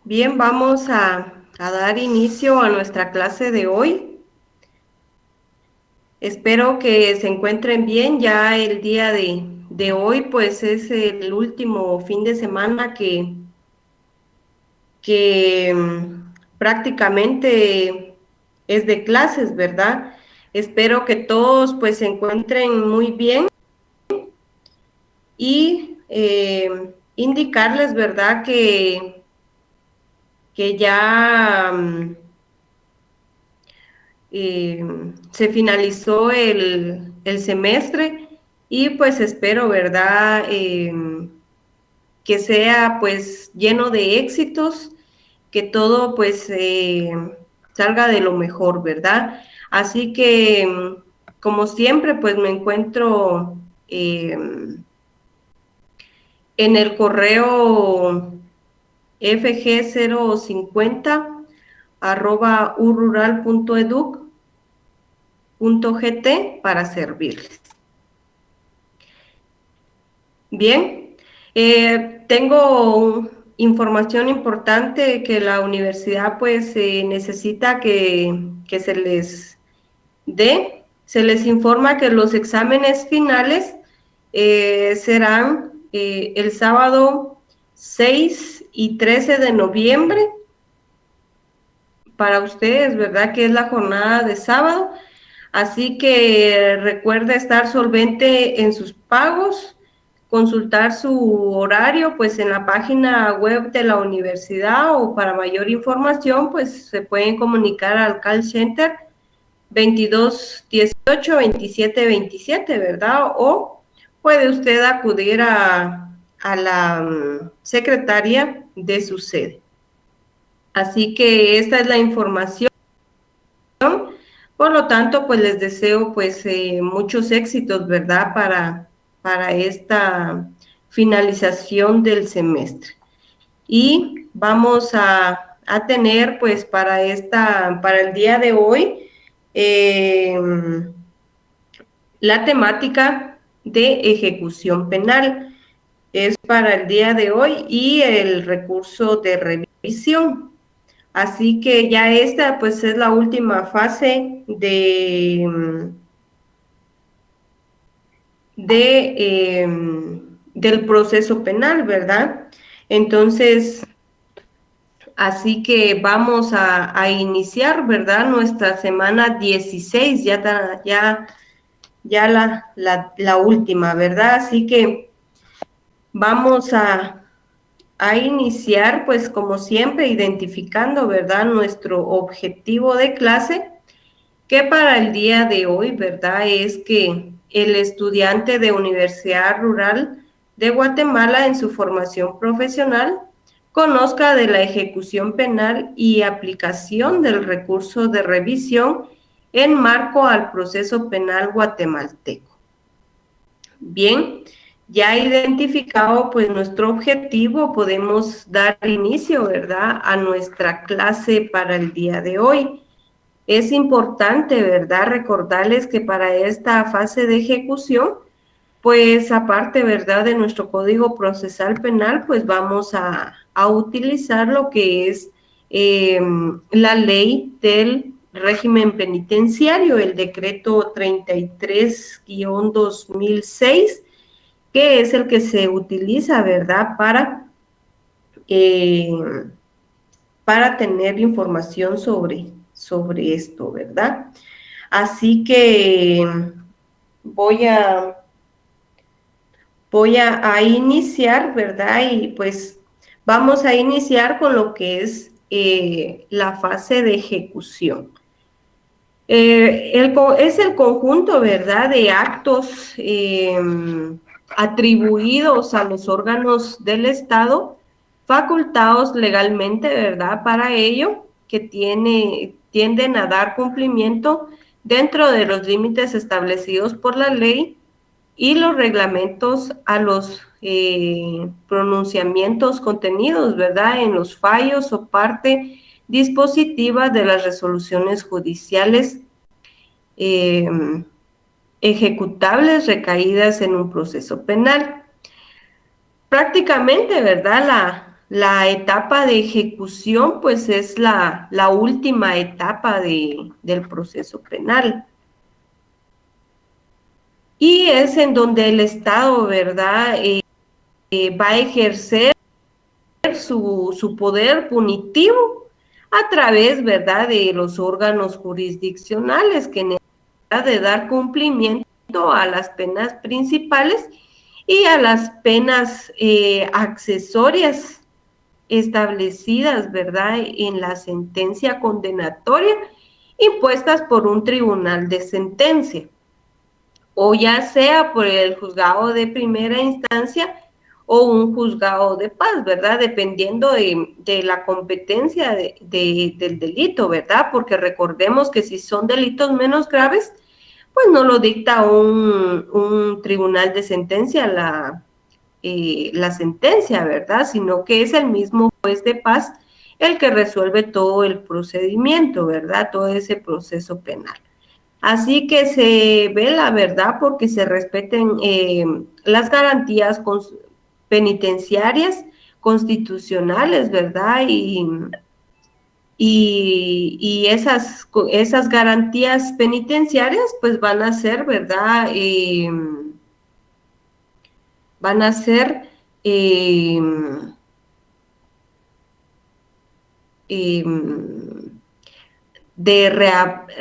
Bien, vamos a dar inicio a nuestra clase de hoy. Espero que se encuentren bien. Ya el día de hoy, pues es el último fin de semana que prácticamente es de clases, ¿verdad? Espero que todos pues se encuentren muy bien y indicarles, ¿verdad? Que ya eh, se finalizó el semestre y pues espero, ¿verdad? Que sea pues lleno de éxitos, que todo pues salga de lo mejor, ¿verdad? Así que, como siempre, pues me encuentro en el correo fg050 @urural.edu.gt para servirles. Bien, tengo información importante que la universidad pues necesita que se les dé. Se les informa que los exámenes finales serán el sábado 6 y 13 de noviembre para ustedes, ¿verdad? Que es la jornada de sábado. Así que recuerde estar solvente en sus pagos, consultar su horario pues en la página web de la universidad, o para mayor información pues se pueden comunicar al call center 22 18 27 27, ¿verdad? O puede usted acudir a la secretaria de su sede. Así que esta es la información. Por lo tanto, pues les deseo pues muchos éxitos, ¿verdad? Para esta finalización del semestre. Y vamos a tener pues para el día de hoy eh, la temática de ejecución penal. Es para el día de hoy y el recurso de revisión. Así que ya esta pues es la última fase del proceso penal, ¿verdad? Entonces, así que vamos a iniciar, ¿verdad? Nuestra semana 16, ya la última, ¿verdad? Así que vamos a iniciar, pues como siempre, identificando, ¿verdad? Nuestro objetivo de clase, que para el día de hoy, ¿verdad? Es que el estudiante de Universidad Rural de Guatemala en su formación profesional conozca de la ejecución penal y aplicación del recurso de revisión en marco al proceso penal guatemalteco. Bien, ya identificado pues nuestro objetivo, podemos dar inicio, ¿verdad?, a nuestra clase para el día de hoy. Es importante, ¿verdad?, recordarles que para esta fase de ejecución, pues aparte, ¿verdad?, de nuestro Código Procesal Penal, pues vamos a utilizar lo que es la ley del régimen penitenciario, el decreto 33-2006, que es el que se utiliza, ¿verdad?, eh, para tener información sobre esto, ¿verdad? Así que voy a, a iniciar, ¿verdad? Y pues vamos a iniciar con lo que es la fase de ejecución. Es el conjunto, ¿verdad?, de actos atribuidos a los órganos del Estado, facultados legalmente, ¿verdad?, para ello, que tienden a dar cumplimiento dentro de los límites establecidos por la ley y los reglamentos a los pronunciamientos contenidos, ¿verdad?, en los fallos o parte dispositiva de las resoluciones judiciales eh, ejecutables recaídas en un proceso penal. Prácticamente, ¿verdad?, La etapa de ejecución, pues es la última etapa del proceso penal. Y es en donde el Estado, ¿verdad?, va a ejercer su poder punitivo a través, ¿verdad?, de los órganos jurisdiccionales que necesitan de dar cumplimiento a las penas principales y a las penas accesorias establecidas, ¿verdad?, en la sentencia condenatoria impuestas por un tribunal de sentencia, o ya sea por el juzgado de primera instancia o un juzgado de paz, ¿verdad? Dependiendo de la competencia del delito, ¿verdad? Porque recordemos que si son delitos menos graves, pues no lo dicta un tribunal de sentencia la sentencia, ¿verdad? Sino que es el mismo juez de paz el que resuelve todo el procedimiento, ¿verdad? Todo ese proceso penal. Así que se ve la verdad porque se respeten las garantías penitenciarias, constitucionales, ¿verdad? Y esas garantías penitenciarias pues van a ser, ¿verdad? Van a ser eh, eh, de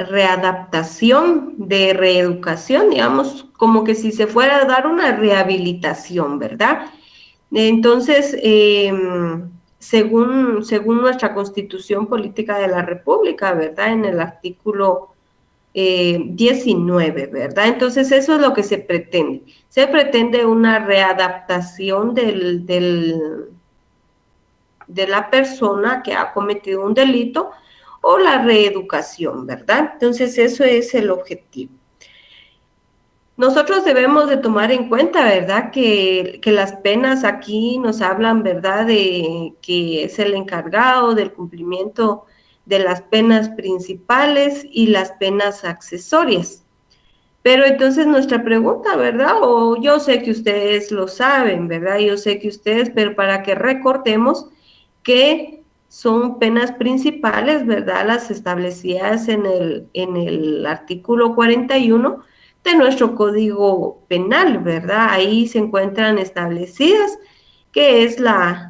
readaptación, de reeducación, digamos, como que si se fuera a dar una rehabilitación, ¿verdad? Entonces, según nuestra Constitución Política de la República, ¿verdad? En el artículo 19, ¿verdad? Entonces, eso es lo que se pretende. Se pretende una readaptación de la persona que ha cometido un delito o la reeducación, ¿verdad? Entonces, eso es el objetivo. Nosotros debemos de tomar en cuenta, ¿verdad?, que las penas aquí nos hablan, ¿verdad?, de que es el encargado del cumplimiento de las penas principales y las penas accesorias. Pero entonces nuestra pregunta, ¿verdad?, o yo sé que ustedes lo saben, ¿verdad?, yo sé que ustedes, pero para que recordemos que son penas principales, ¿verdad?, las establecidas en el artículo 41 de nuestro Código Penal, ¿verdad? Ahí se encuentran establecidas que es la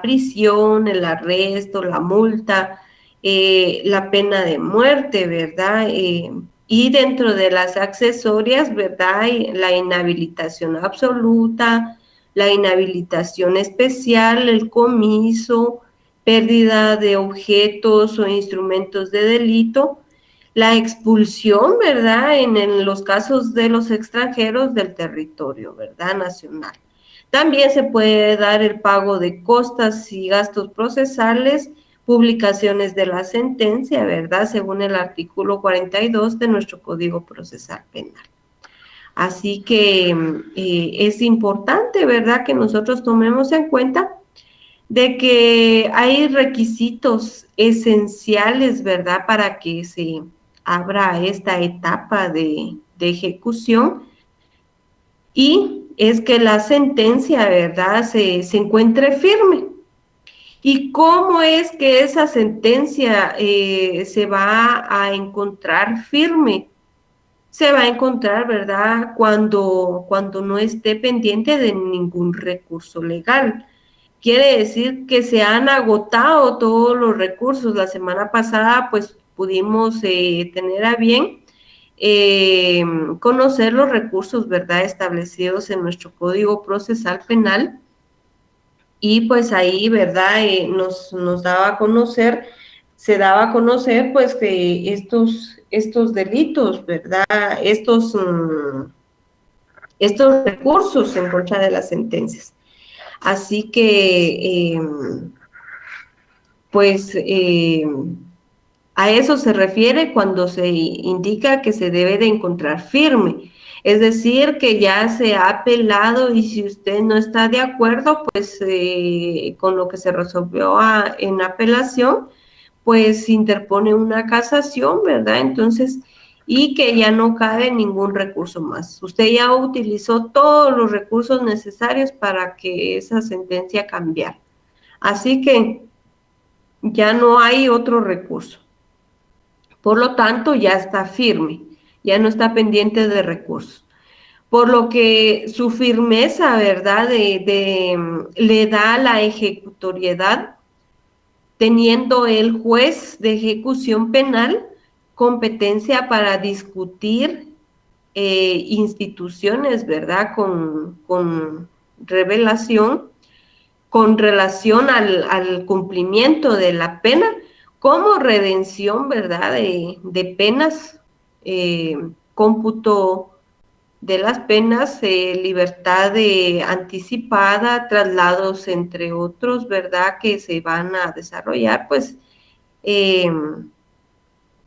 prisión, el arresto, la multa, la pena de muerte, ¿verdad? Y dentro de las accesorias, ¿verdad? La inhabilitación absoluta, la inhabilitación especial, el comiso, pérdida de objetos o instrumentos de delito, la expulsión, ¿verdad?, en los casos de los extranjeros del territorio, ¿verdad?, nacional. También se puede dar el pago de costas y gastos procesales, publicaciones de la sentencia, ¿verdad?, según el artículo 42 de nuestro Código Procesal Penal. Así que es importante, ¿verdad?, que nosotros tomemos en cuenta de que hay requisitos esenciales, ¿verdad?, para que se abra esta etapa de ejecución, y es que la sentencia, ¿verdad?, se encuentre firme. ¿Y cómo es que esa sentencia se va a encontrar firme? Se va a encontrar, ¿verdad?, cuando no esté pendiente de ningún recurso legal. Quiere decir que se han agotado todos los recursos. La semana pasada, pues, pudimos tener a bien conocer los recursos, ¿verdad?, establecidos en nuestro Código Procesal Penal. Y pues ahí, ¿verdad?, nos daba a conocer, se daba a conocer, pues, que estos delitos, ¿verdad?, estos recursos en contra de las sentencias. Así que, pues, a eso se refiere cuando se indica que se debe de encontrar firme. Es decir, que ya se ha apelado y si usted no está de acuerdo, pues, con lo que se resolvió en apelación, pues interpone una casación, ¿verdad? Entonces, y que ya no cabe ningún recurso más. Usted ya utilizó todos los recursos necesarios para que esa sentencia cambiara. Así que ya no hay otro recurso. Por lo tanto, ya está firme, ya no está pendiente de recursos. Por lo que su firmeza, ¿verdad?, le da la ejecutoriedad, teniendo el juez de ejecución penal competencia para discutir instituciones, ¿verdad?, con revelación, con relación al cumplimiento de la pena, como redención, ¿verdad?, de penas, cómputo de las penas, libertad anticipada, traslados, entre otros, ¿verdad?, que se van a desarrollar, pues,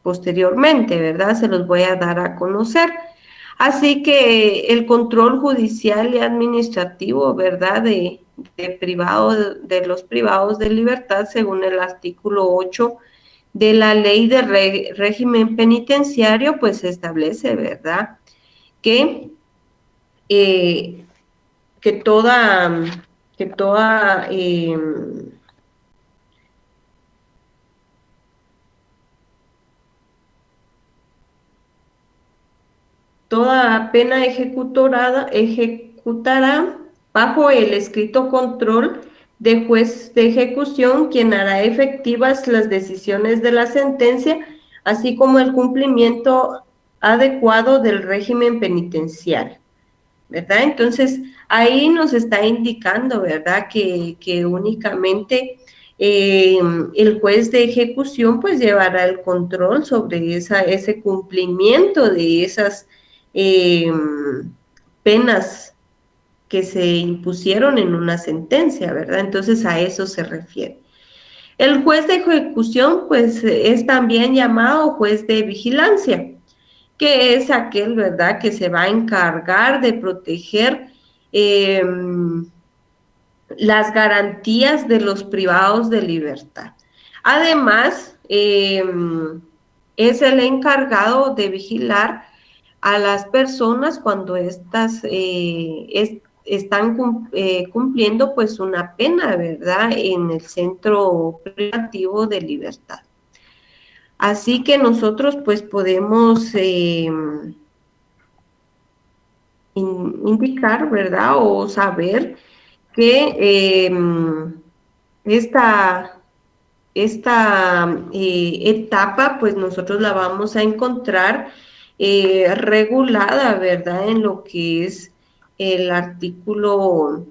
posteriormente, ¿verdad? Se los voy a dar a conocer. Así que el control judicial y administrativo, ¿verdad?, de los privados de libertad, según el artículo 8 de la Ley de Régimen Penitenciario, pues establece, ¿verdad?, que eh, que toda, que toda toda pena ejecutará bajo el estricto control de juez de ejecución, quien hará efectivas las decisiones de la sentencia, así como el cumplimiento adecuado del régimen penitenciario, ¿verdad? Entonces, ahí nos está indicando, ¿verdad?, que únicamente el juez de ejecución pues llevará el control sobre ese cumplimiento de esas penas que se impusieron en una sentencia, ¿verdad? Entonces, a eso se refiere. El juez de ejecución pues es también llamado juez de vigilancia, que es aquel, ¿verdad?, que se va a encargar de proteger las garantías de los privados de libertad. Además, es el encargado de vigilar a las personas cuando éstas están cumpliendo pues una pena, ¿verdad?, en el centro privativo de libertad. Así que nosotros pues podemos indicar, ¿verdad?, o saber que esta etapa pues nosotros la vamos a encontrar regulada, ¿verdad?, en lo que es el artículo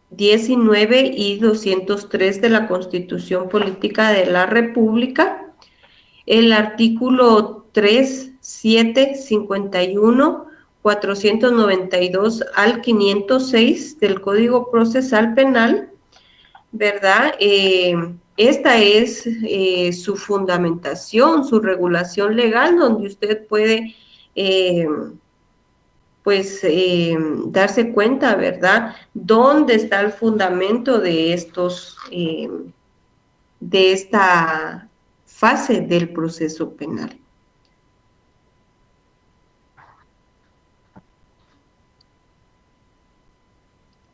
19 y 203 de la Constitución Política de la República, el artículo 3, 7, 51, 492 al 506 del Código Procesal Penal, ¿verdad? Esta es su fundamentación, su regulación legal, donde usted puede darse cuenta, ¿verdad?, dónde está el fundamento de esta fase del proceso penal.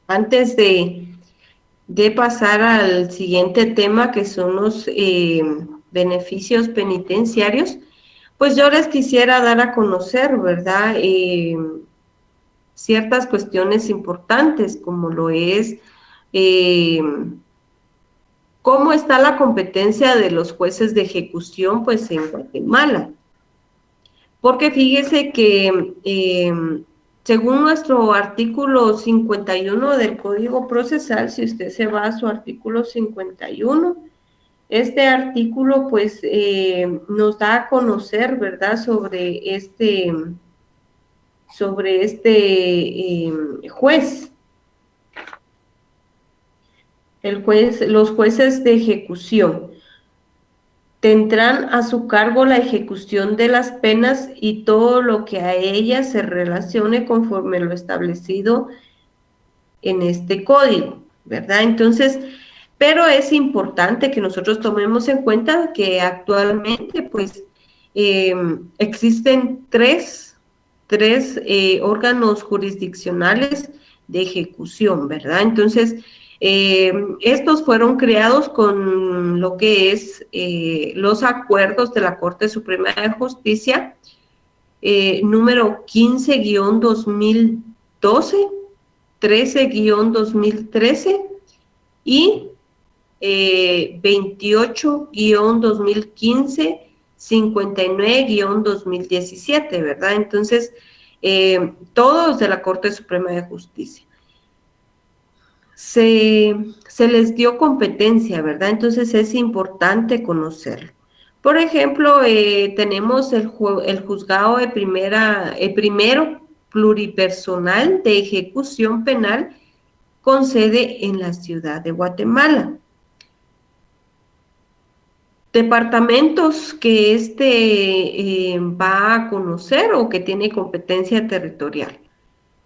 Antes de pasar al siguiente tema, que son los beneficios penitenciarios, pues yo les quisiera dar a conocer, ¿verdad?, ciertas cuestiones importantes, como lo es cómo está la competencia de los jueces de ejecución pues en Guatemala. Porque fíjese que según nuestro artículo 51 del Código Procesal, si usted se va a su artículo 51, este artículo pues nos da a conocer, ¿verdad?, sobre este juez. Los jueces de ejecución tendrán a su cargo la ejecución de las penas y todo lo que a ellas se relacione conforme lo establecido en este código, ¿verdad? Entonces, pero es importante que nosotros tomemos en cuenta que actualmente, pues, existen tres órganos jurisdiccionales de ejecución, ¿verdad? Entonces, estos fueron creados con lo que es los acuerdos de la Corte Suprema de Justicia, número 15-2012, 13-2013 y 28-2015, 59-2017, ¿verdad? Entonces, todos de la Corte Suprema de Justicia. Se les dio competencia, ¿verdad? Entonces es importante conocerlo. Por ejemplo, tenemos el juzgado de el primero pluripersonal de ejecución penal con sede en la ciudad de Guatemala. Departamentos que va a conocer o que tiene competencia territorial: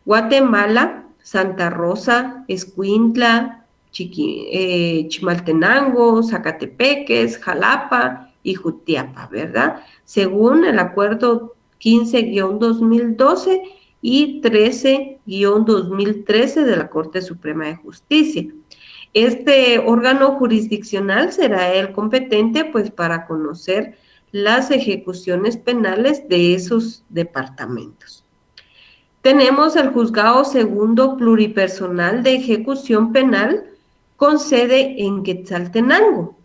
Guatemala, Santa Rosa, Escuintla, Chimaltenango, Zacatepeques, Jalapa y Jutiapa, ¿verdad? Según el acuerdo 15-2012 y 13-2013 de la Corte Suprema de Justicia. Este órgano jurisdiccional será el competente, pues, para conocer las ejecuciones penales de esos departamentos. Tenemos el Juzgado Segundo Pluripersonal de Ejecución Penal con sede en Quetzaltenango.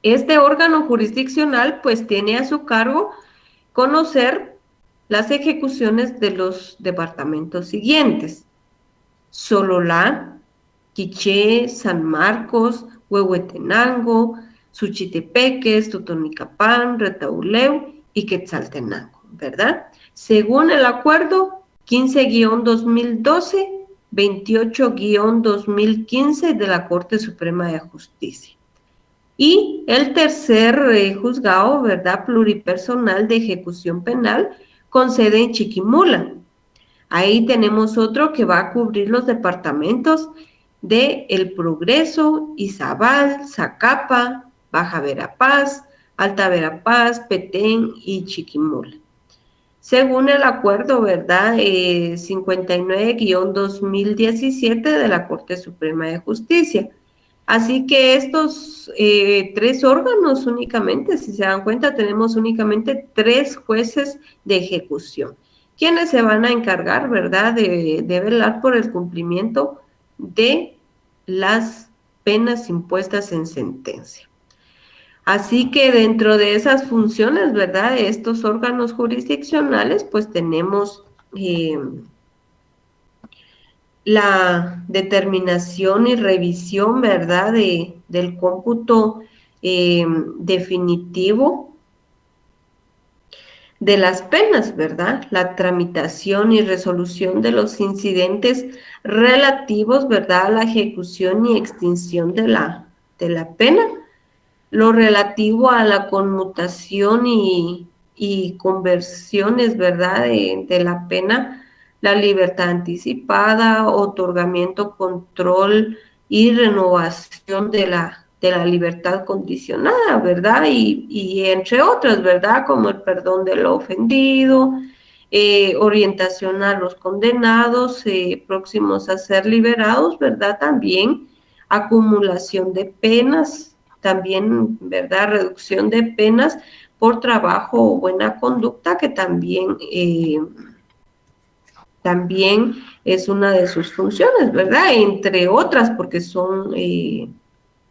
Este órgano jurisdiccional, pues, tiene a su cargo conocer las ejecuciones de los departamentos siguientes: Sololá, Quiché, San Marcos, Huehuetenango, Suchitepeques, Totonicapán, Retauleu y Quetzaltenango, ¿verdad? Según el acuerdo 15-2012, 28-2015 de la Corte Suprema de Justicia. Y el tercer juzgado, ¿verdad?, pluripersonal de ejecución penal con sede en Chiquimula. Ahí tenemos otro que va a cubrir los departamentos de El Progreso, Izabal, Zacapa, Baja Verapaz, Alta Verapaz, Petén y Chiquimula. Según el acuerdo, ¿verdad?, 59-2017 de la Corte Suprema de Justicia. Así que estos tres órganos únicamente, si se dan cuenta, tenemos únicamente 3 jueces de ejecución, quienes se van a encargar, ¿verdad?, de velar por el cumplimiento de las penas impuestas en sentencia. Así que dentro de esas funciones, ¿verdad?, de estos órganos jurisdiccionales, pues tenemos la determinación y revisión, ¿verdad?, del cómputo definitivo de las penas, ¿verdad? La tramitación y resolución de los incidentes relativos, ¿verdad?, a la ejecución y extinción de la pena, lo relativo a la conmutación y conversiones, ¿verdad?, de la pena, la libertad anticipada, otorgamiento, control y renovación de la libertad condicionada, ¿verdad? Y entre otras, ¿verdad?, como el perdón del ofendido, orientación a los condenados próximos a ser liberados, ¿verdad? También acumulación de penas, también, ¿verdad?, reducción de penas por trabajo o buena conducta, que también es una de sus funciones, ¿verdad?, entre otras, porque son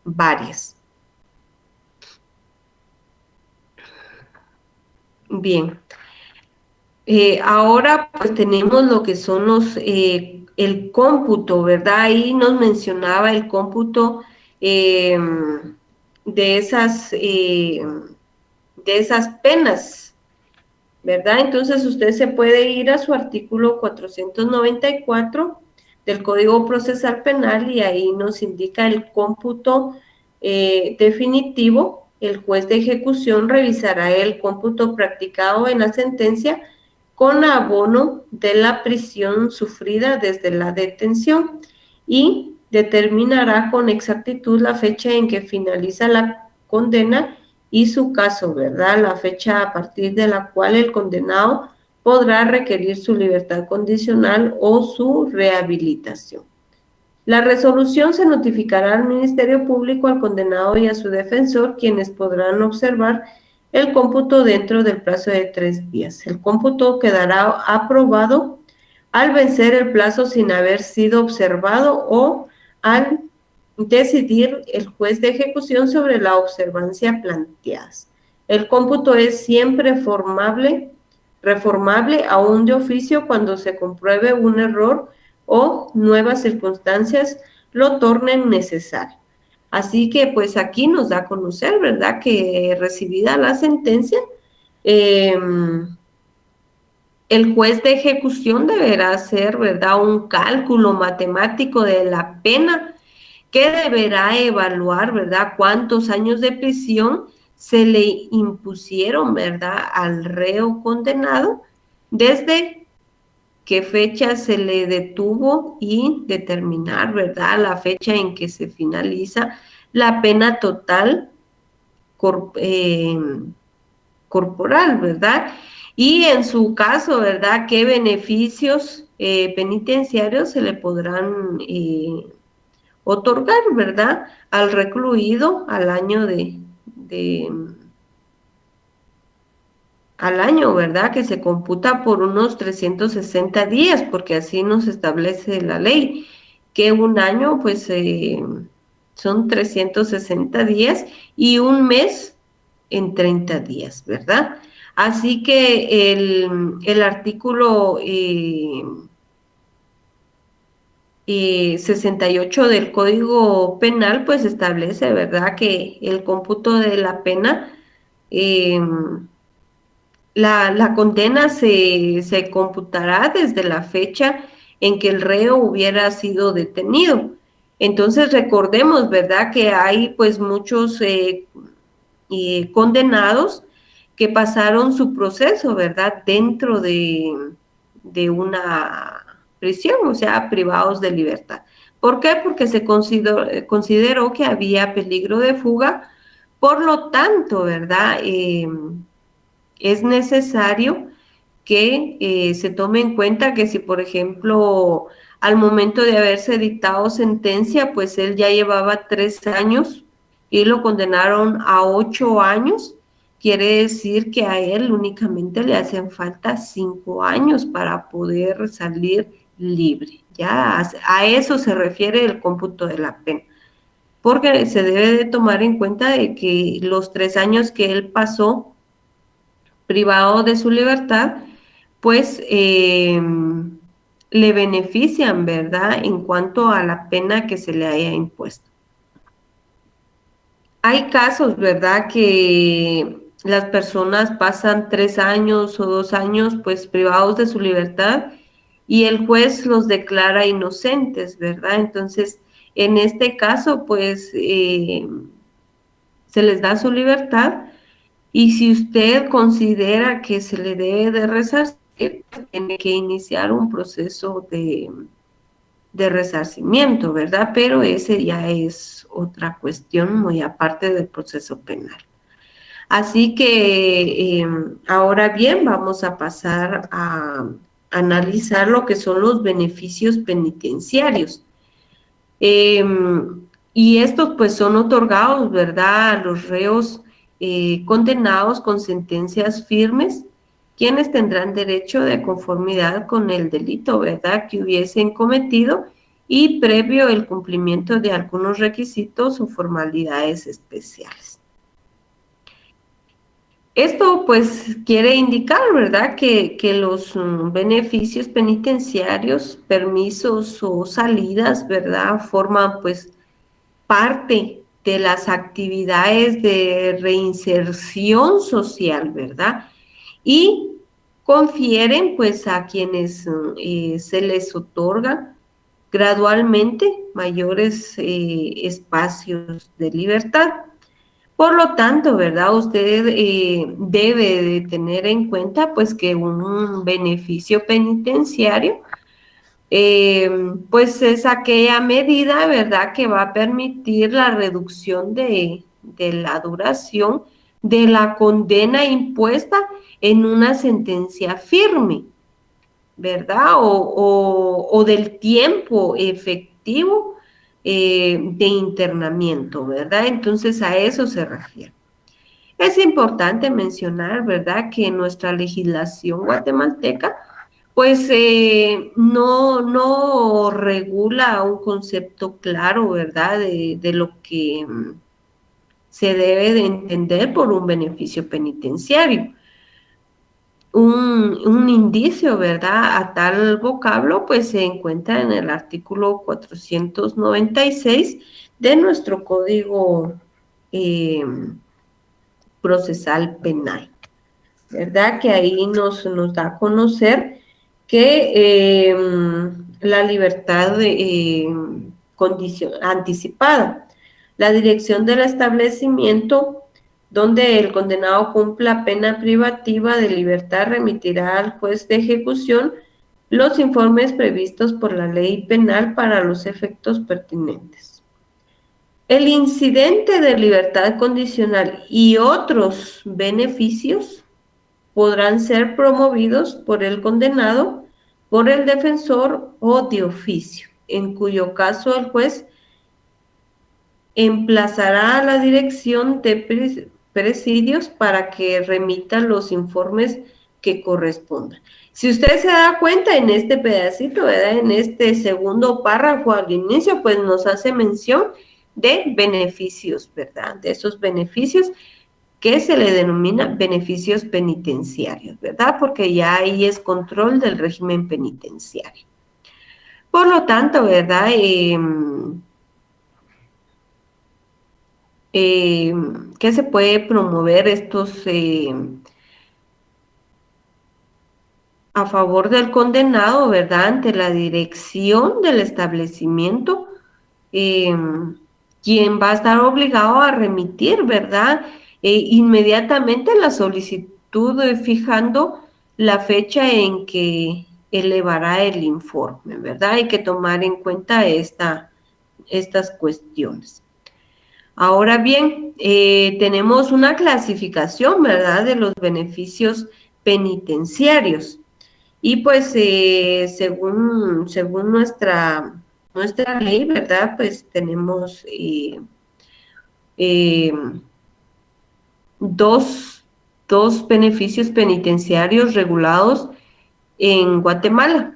varias. Bien. Ahora pues tenemos lo que son el cómputo, ¿verdad? Ahí nos mencionaba el cómputo de esas penas, ¿verdad? Entonces usted se puede ir a su artículo 494 del Código Procesal Penal y ahí nos indica el cómputo definitivo. El juez de ejecución revisará el cómputo practicado en la sentencia con abono de la prisión sufrida desde la detención y determinará con exactitud la fecha en que finaliza la condena y su caso, ¿verdad? La fecha a partir de la cual el condenado podrá requerir su libertad condicional o su rehabilitación. La resolución se notificará al Ministerio Público, al condenado y a su defensor, quienes podrán observar el cómputo dentro del plazo de 3 días. El cómputo quedará aprobado al vencer el plazo sin haber sido observado o al decidir el juez de ejecución sobre la observancia planteada. El cómputo es siempre reformable aún de oficio cuando se compruebe un error o nuevas circunstancias lo tornen necesario. Así que pues aquí nos da a conocer, ¿verdad?, que recibida la sentencia, el juez de ejecución deberá hacer, ¿verdad?, un cálculo matemático de la pena que deberá evaluar, ¿verdad?, cuántos años de prisión se le impusieron, ¿verdad?, al reo condenado, desde qué fecha se le detuvo y determinar, ¿verdad?, la fecha en que se finaliza la pena total corporal, ¿verdad? Y en su caso, ¿verdad?, qué beneficios penitenciarios se le podrán otorgar, ¿verdad?, al recluido al año al año, ¿verdad?, que se computa por unos 360 días, porque así nos establece la ley, que un año, pues, son 360 días y un mes en 30 días, ¿verdad? Así que el artículo 68 del Código Penal, pues establece, ¿verdad?, que el cómputo de la pena, la condena se computará desde la fecha en que el reo hubiera sido detenido. Entonces recordemos, ¿verdad?, que hay pues muchos condenados que pasaron su proceso, ¿verdad?, dentro de una prisión, o sea, privados de libertad. ¿Por qué? Porque se consideró que había peligro de fuga, por lo tanto, ¿verdad?, es necesario que se tome en cuenta que si, por ejemplo, al momento de haberse dictado sentencia, pues él ya llevaba 3 años y lo condenaron a 8 años, quiere decir que a él únicamente le hacen falta 5 años para poder salir libre. Ya a eso se refiere el cómputo de la pena, porque se debe de tomar en cuenta de que los 3 años que él pasó privado de su libertad, pues le benefician, ¿verdad?, en cuanto a la pena que se le haya impuesto. Hay casos, ¿verdad?, que las personas pasan 3 años o 2 años, pues, privados de su libertad y el juez los declara inocentes, ¿verdad? Entonces, en este caso, pues, se les da su libertad. Y si usted considera que se le debe de resarcir, tiene que iniciar un proceso de resarcimiento, ¿verdad? Pero ese ya es otra cuestión muy aparte del proceso penal. Así que ahora bien, vamos a pasar a analizar lo que son los beneficios penitenciarios. Y estos pues son otorgados, ¿verdad?, a los reos condenados con sentencias firmes, quienes tendrán derecho de conformidad con el delito, ¿verdad?, que hubiesen cometido y previo el cumplimiento de algunos requisitos o formalidades especiales. Esto pues quiere indicar, ¿verdad?, que los beneficios penitenciarios, permisos o salidas, ¿verdad?, forman pues parte de las actividades de reinserción social, ¿verdad? Y confieren pues a quienes se les otorga gradualmente mayores espacios de libertad. Por lo tanto, ¿verdad?, usted debe de tener en cuenta pues que un beneficio penitenciario pues es aquella medida, ¿verdad?, que va a permitir la reducción de la duración de la condena impuesta en una sentencia firme, ¿verdad? O del tiempo efectivo de internamiento, ¿verdad? Entonces a eso se refiere. Es importante mencionar, ¿verdad?, que nuestra legislación guatemalteca pues no regula un concepto claro, ¿verdad?, de lo que se debe de entender por un beneficio penitenciario. Un indicio, ¿verdad?, a tal vocablo, pues se encuentra en el artículo 496 de nuestro Código Procesal Penal, ¿verdad? Que ahí nos da a conocer que la libertad anticipada, la dirección del establecimiento donde el condenado cumpla pena privativa de libertad remitirá al juez de ejecución los informes previstos por la ley penal para los efectos pertinentes. El incidente de libertad condicional y otros beneficios podrán ser promovidos por el condenado, por el defensor o de oficio, en cuyo caso el juez emplazará a la dirección de presidios para que remita los informes que correspondan. Si usted se da cuenta en este pedacito, ¿verdad?, en este segundo párrafo al inicio, pues nos hace mención de beneficios, ¿verdad?, de esos beneficios que se le denomina beneficios penitenciarios, ¿verdad? Porque ya ahí es control del régimen penitenciario. Por lo tanto, ¿verdad?, que se puede promover estos a favor del condenado, ¿verdad?, ante la dirección del establecimiento, quien va a estar obligado a remitir, ¿verdad?, inmediatamente la solicitud, fijando la fecha en que elevará el informe, ¿verdad? Hay que tomar en cuenta estas cuestiones. Ahora bien, tenemos una clasificación, ¿verdad?, de los beneficios penitenciarios. Y pues según nuestra ley, ¿verdad?, pues tenemos eh, dos beneficios penitenciarios regulados en Guatemala.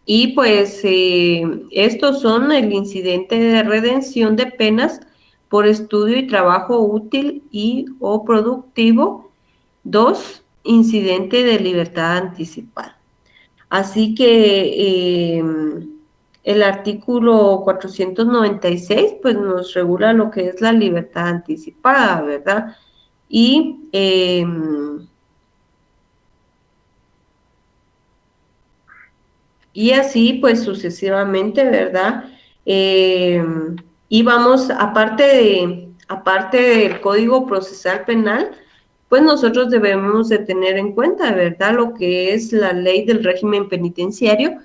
Y pues estos son el incidente de redención de penas por estudio y trabajo útil y o productivo. 2, incidente de libertad anticipada. Así que el artículo 496 pues nos regula lo que es la libertad anticipada, ¿verdad? Y así pues sucesivamente, ¿verdad? Y vamos, aparte del Código Procesal Penal, pues nosotros debemos de tener en cuenta, ¿verdad?, lo que es la ley del régimen penitenciario,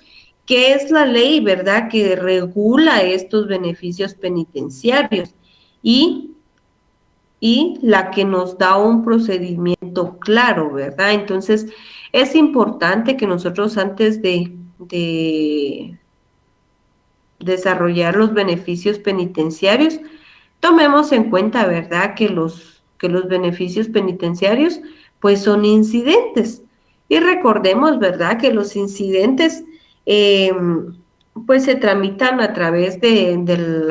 que es la ley, ¿verdad?, que regula estos beneficios penitenciarios y la que nos da un procedimiento claro, ¿verdad? Entonces, es importante que nosotros antes de desarrollar los beneficios penitenciarios, tomemos en cuenta, ¿verdad?, que los beneficios penitenciarios pues son incidentes. Y recordemos, ¿verdad?, que los incidentes pues se tramitan a través del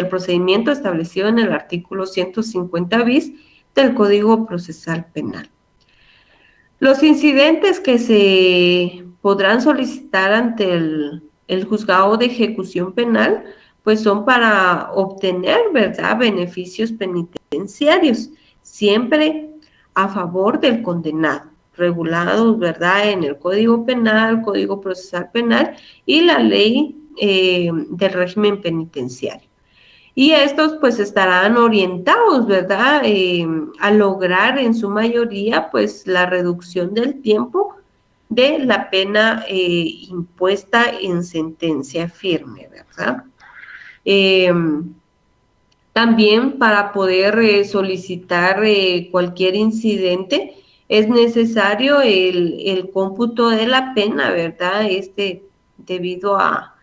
procedimiento establecido en el artículo 150 bis del Código Procesal Penal. Los incidentes que se podrán solicitar ante el juzgado de ejecución penal, pues son para obtener, ¿verdad?, beneficios penitenciarios, siempre a favor del condenado, regulados, ¿verdad?, en el Código Penal, Código Procesal Penal y la ley del régimen penitenciario. Y estos pues estarán orientados, ¿verdad?, a lograr en su mayoría pues la reducción del tiempo de la pena impuesta en sentencia firme, ¿verdad? También para poder solicitar cualquier incidente es necesario el cómputo de la pena, ¿verdad? Debido a,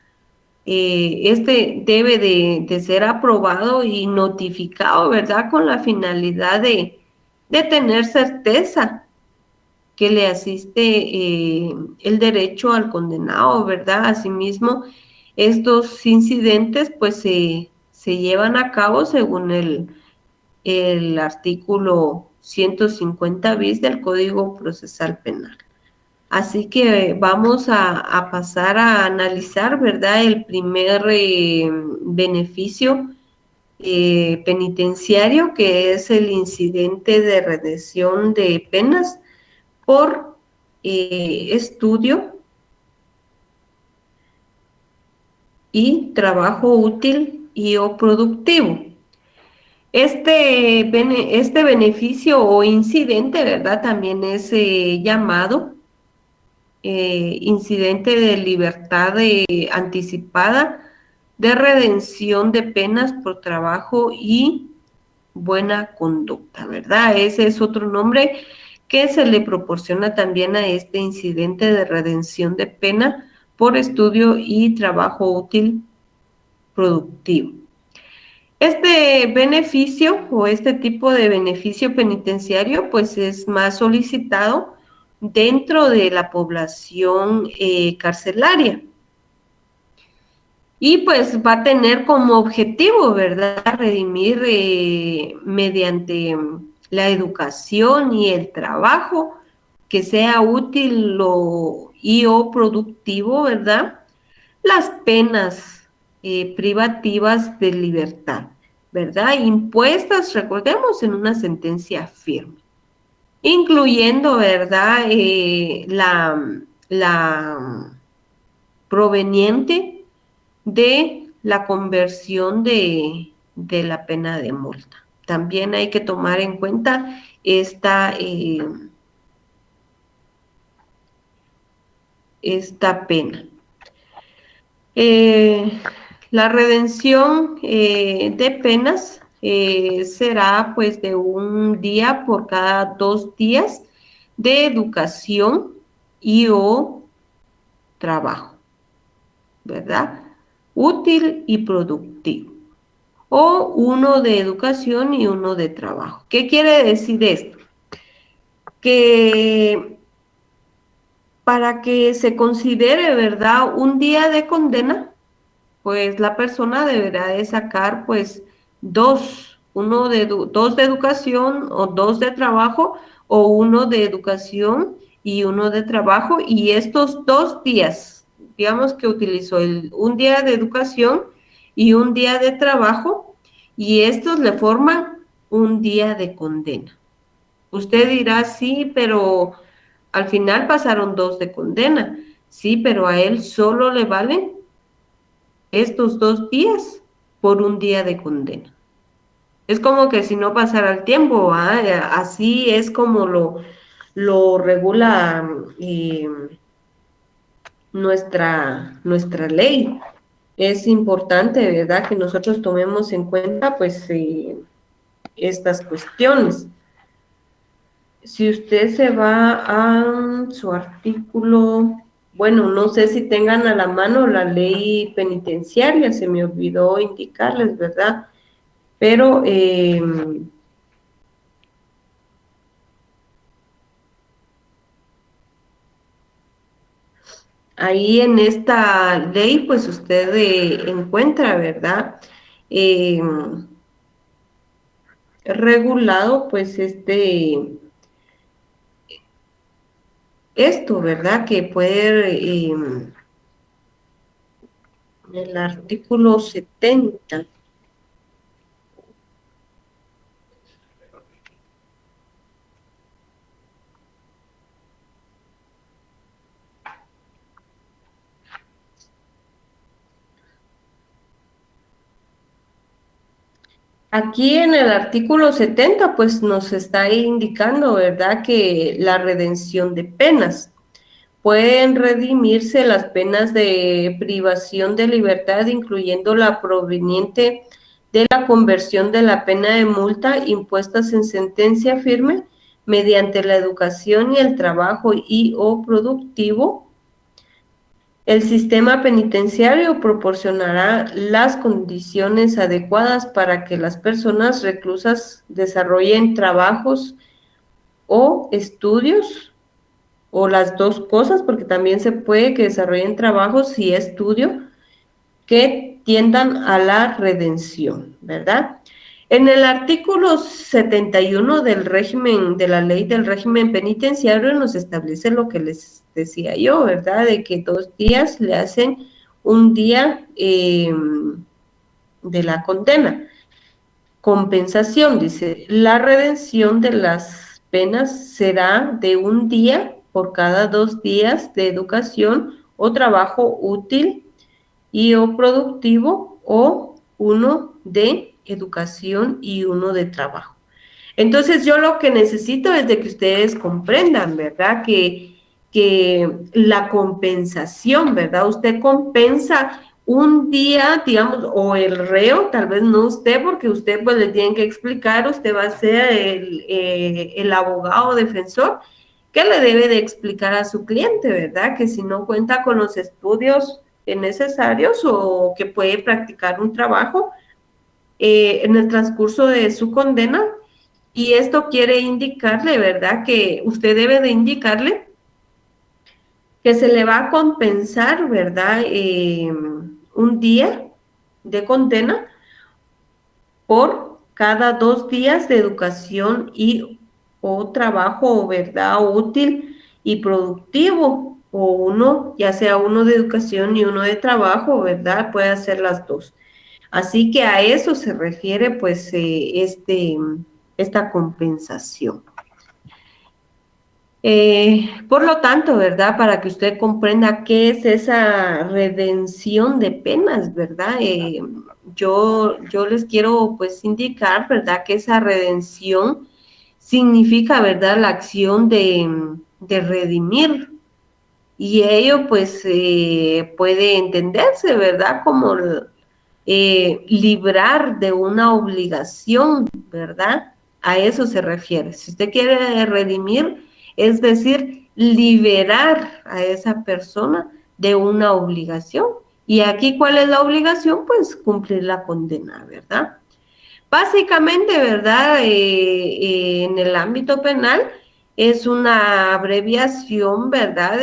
este debe de ser aprobado y notificado, ¿verdad? Con la finalidad de tener certeza que le asiste el derecho al condenado, ¿verdad? Asimismo, estos incidentes pues se llevan a cabo según el artículo 150 bis del Código Procesal Penal. Así que vamos a pasar a analizar, ¿verdad? El primer beneficio penitenciario, que es el incidente de redención de penas por estudio y trabajo útil y o productivo. Este beneficio o incidente, ¿verdad? También es llamado incidente de libertad anticipada, de redención de penas por trabajo y buena conducta, ¿verdad? Ese es otro nombre que se le proporciona también a este incidente de redención de pena por estudio y trabajo útil productivo. Este beneficio o este tipo de beneficio penitenciario pues es más solicitado dentro de la población carcelaria. Y pues va a tener como objetivo, ¿verdad?, redimir mediante la educación y el trabajo que sea útil y o productivo, ¿verdad?, las penas privativas de libertad, ¿verdad?, impuestas, recordemos, en una sentencia firme, incluyendo, ¿verdad?, la proveniente de la conversión de la pena de multa. También hay que tomar en cuenta esta pena. La redención de penas será pues de un día por cada 2 días de educación y o trabajo, ¿verdad?, útil y productivo, o uno de educación y uno de trabajo. ¿Qué quiere decir esto? Que para que se considere, ¿verdad?, un día de condena, pues la persona deberá de sacar pues dos de educación o 2 de trabajo, o uno de educación y uno de trabajo, y estos 2 días, digamos que utilizó un día de educación y un día de trabajo, y estos le forman un día de condena. Usted dirá, sí, pero al final pasaron 2 de condena. Sí, pero a él solo le valen estos 2 días por un día de condena. Es como que si no pasara el tiempo, así es como lo regula nuestra ley. Es importante, ¿verdad?, que nosotros tomemos en cuenta pues estas cuestiones. Si usted se va a su artículo, bueno, no sé si tengan a la mano la ley penitenciaria, se me olvidó indicarles, ¿verdad? Pero ahí en esta ley, pues usted encuentra, ¿verdad?, regulado, pues esto, ¿verdad?, que puede, el artículo 70. Aquí en el artículo 70, pues nos está indicando, ¿verdad?, que la redención de penas. Pueden redimirse las penas de privación de libertad, incluyendo la proveniente de la conversión de la pena de multa impuestas en sentencia firme mediante la educación y el trabajo y o productivo. El sistema penitenciario proporcionará las condiciones adecuadas para que las personas reclusas desarrollen trabajos o estudios, o las dos cosas, porque también se puede que desarrollen trabajos y estudio que tiendan a la redención, ¿verdad? En el artículo 71 del régimen, de la ley del régimen penitenciario, nos establece lo que les decía yo, ¿verdad? De que 2 días le hacen un día de la condena. Compensación, dice, la redención de las penas será de un día por cada 2 días de educación o trabajo útil y o productivo, o uno de educación y uno de trabajo. Entonces yo lo que necesito es de que ustedes comprendan, ¿verdad? Que la compensación, ¿verdad? Usted compensa un día, digamos, o el reo, tal vez no usted, porque usted pues le tiene que explicar, usted va a ser el abogado defensor que le debe de explicar a su cliente, ¿verdad? Que si no cuenta con los estudios necesarios o que puede practicar un trabajo en el transcurso de su condena, y esto quiere indicarle, ¿verdad? Que usted debe de indicarle que se le va a compensar, ¿verdad? Un día de condena por cada 2 días de educación y o trabajo, ¿verdad? Útil y productivo, o uno, ya sea uno de educación y uno de trabajo, ¿verdad? Puede hacer las dos. Así que a eso se refiere, pues, esta compensación. Por lo tanto, ¿verdad? Para que usted comprenda qué es esa redención de penas, ¿verdad? Yo les quiero pues indicar, ¿verdad? Que esa redención significa, ¿verdad? La acción de redimir. Y ello pues puede entenderse, ¿verdad? Como librar de una obligación, ¿verdad? A eso se refiere. Si usted quiere redimir, es decir, liberar a esa persona de una obligación. Y aquí, ¿cuál es la obligación? Pues cumplir la condena, ¿verdad? Básicamente, ¿verdad? En el ámbito penal es una abreviación, ¿verdad?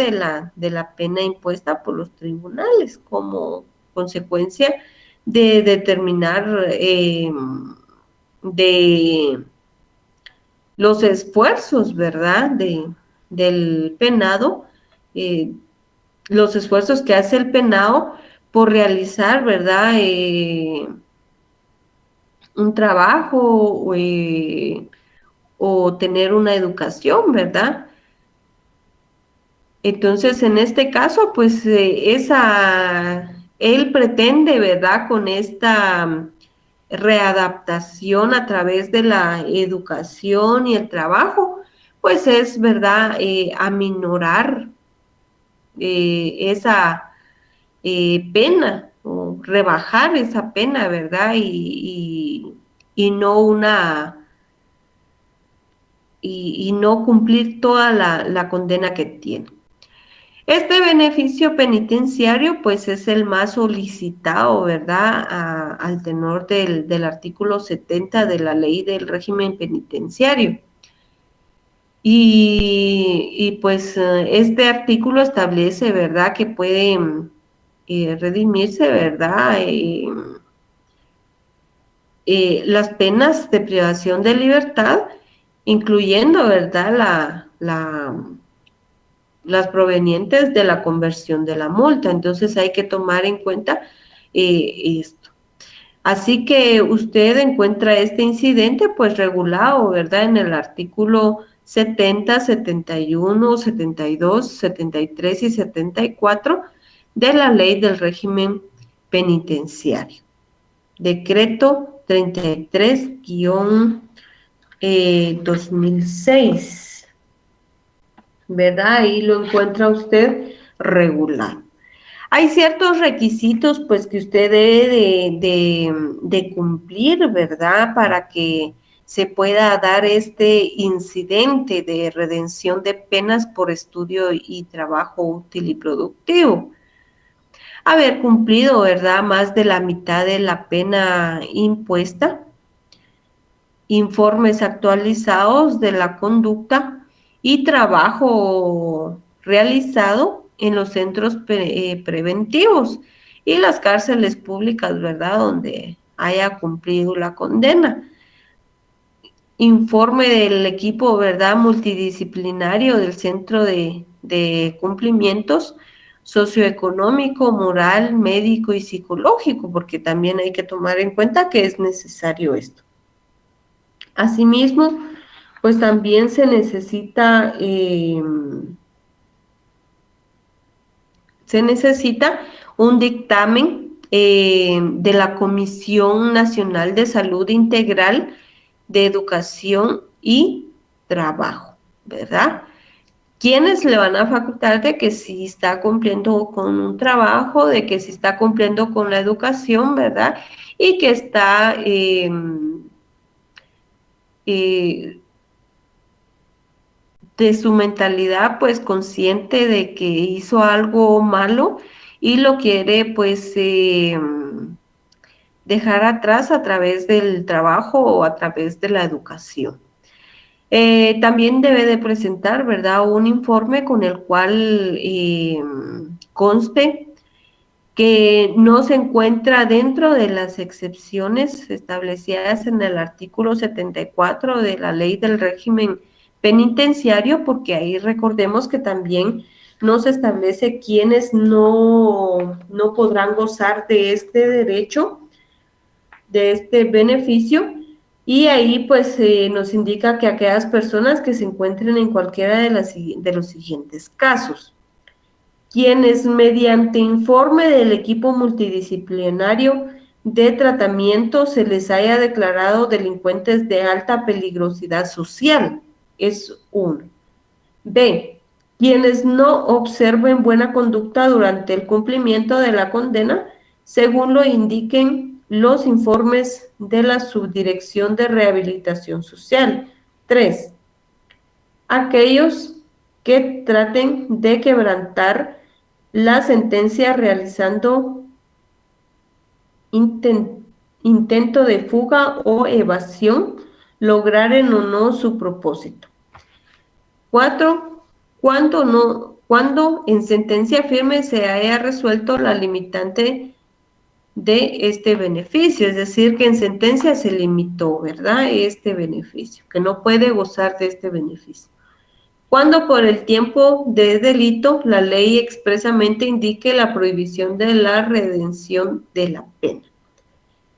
De la pena impuesta por los tribunales como consecuencia de determinar de los esfuerzos, ¿verdad? Del penado, eh, los esfuerzos que hace el penado por realizar, ¿verdad? Un trabajo o tener una educación, ¿verdad? Entonces, en este caso, pues él pretende, ¿verdad? Con esta readaptación a través de la educación y el trabajo, pues es, ¿verdad? Aminorar esa pena o rebajar esa pena, ¿verdad? Y no y no cumplir toda la condena que tiene. Este beneficio penitenciario, pues, es el más solicitado, ¿verdad? Al tenor del artículo 70 de la ley del régimen penitenciario. Pues, este artículo establece, ¿verdad?, que puede redimirse, ¿verdad?, las penas de privación de libertad, incluyendo, ¿verdad?, las provenientes de la conversión de la multa. Entonces hay que tomar en cuenta esto. Así que usted encuentra este incidente pues regulado, ¿verdad? En el artículo 70, 71, 72, 73 y 74 de la ley del régimen penitenciario. Decreto 33-2006. ¿Verdad? Ahí lo encuentra usted regular. Hay ciertos requisitos, pues, que usted debe de cumplir, ¿verdad? Para que se pueda dar este incidente de redención de penas por estudio y trabajo útil y productivo. Haber cumplido, ¿verdad?, más de la mitad de la pena impuesta, informes actualizados de la conducta y trabajo realizado en los centros preventivos y las cárceles públicas, ¿verdad?, donde haya cumplido la condena. Informe del equipo, ¿verdad?, multidisciplinario del Centro de Cumplimientos socioeconómico, moral, médico y psicológico, porque también hay que tomar en cuenta que es necesario esto. Asimismo, pues también se necesita un dictamen de la Comisión Nacional de Salud Integral de Educación y Trabajo, ¿verdad? Quienes le van a facultar de que si está cumpliendo con un trabajo, de que si está cumpliendo con la educación, ¿verdad? Y que está de su mentalidad, pues consciente de que hizo algo malo y lo quiere, pues, dejar atrás a través del trabajo o a través de la educación. También debe de presentar, ¿verdad?, un informe con el cual conste que no se encuentra dentro de las excepciones establecidas en el artículo 74 de la Ley del Régimen Penitenciario, porque ahí recordemos que también nos establece quiénes no podrán gozar de este derecho, de este beneficio, y ahí pues nos indica que aquellas personas que se encuentren en cualquiera de los siguientes casos: quienes mediante informe del equipo multidisciplinario de tratamiento se les haya declarado delincuentes de alta peligrosidad social, es uno. B, quienes no observen buena conducta durante el cumplimiento de la condena, según lo indiquen los informes de la Subdirección de Rehabilitación Social. 3, aquellos que traten de quebrantar la sentencia realizando intento de fuga o evasión, lograren o no su propósito. 4, cuando en sentencia firme se haya resuelto la limitante de este beneficio, es decir, que en sentencia se limitó, ¿verdad?, este beneficio, que no puede gozar de este beneficio. Cuando por el tiempo de delito la ley expresamente indique la prohibición de la redención de la pena.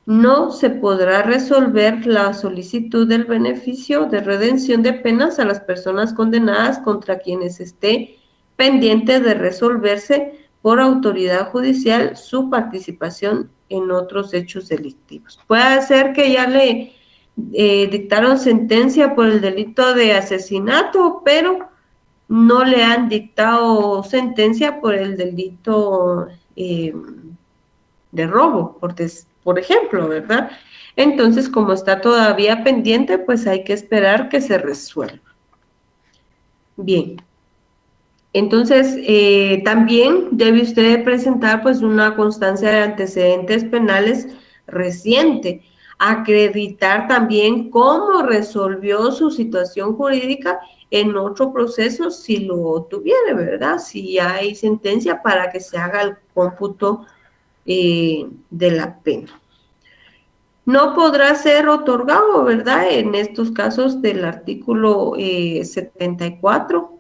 No se podrá resolver la solicitud del beneficio de redención de penas a las personas condenadas contra quienes esté pendiente de resolverse por autoridad judicial su participación en otros hechos delictivos. Puede ser que ya le dictaron sentencia por el delito de asesinato, pero no le han dictado sentencia por el delito de robo, por ejemplo, ¿verdad? Entonces, como está todavía pendiente, pues hay que esperar que se resuelva. Bien. Entonces, también debe usted presentar pues una constancia de antecedentes penales reciente, acreditar también cómo resolvió su situación jurídica en otro proceso si lo tuviera, ¿verdad? Si hay sentencia, para que se haga el cómputo de la pena. No podrá ser otorgado, ¿verdad?, en estos casos del artículo 74.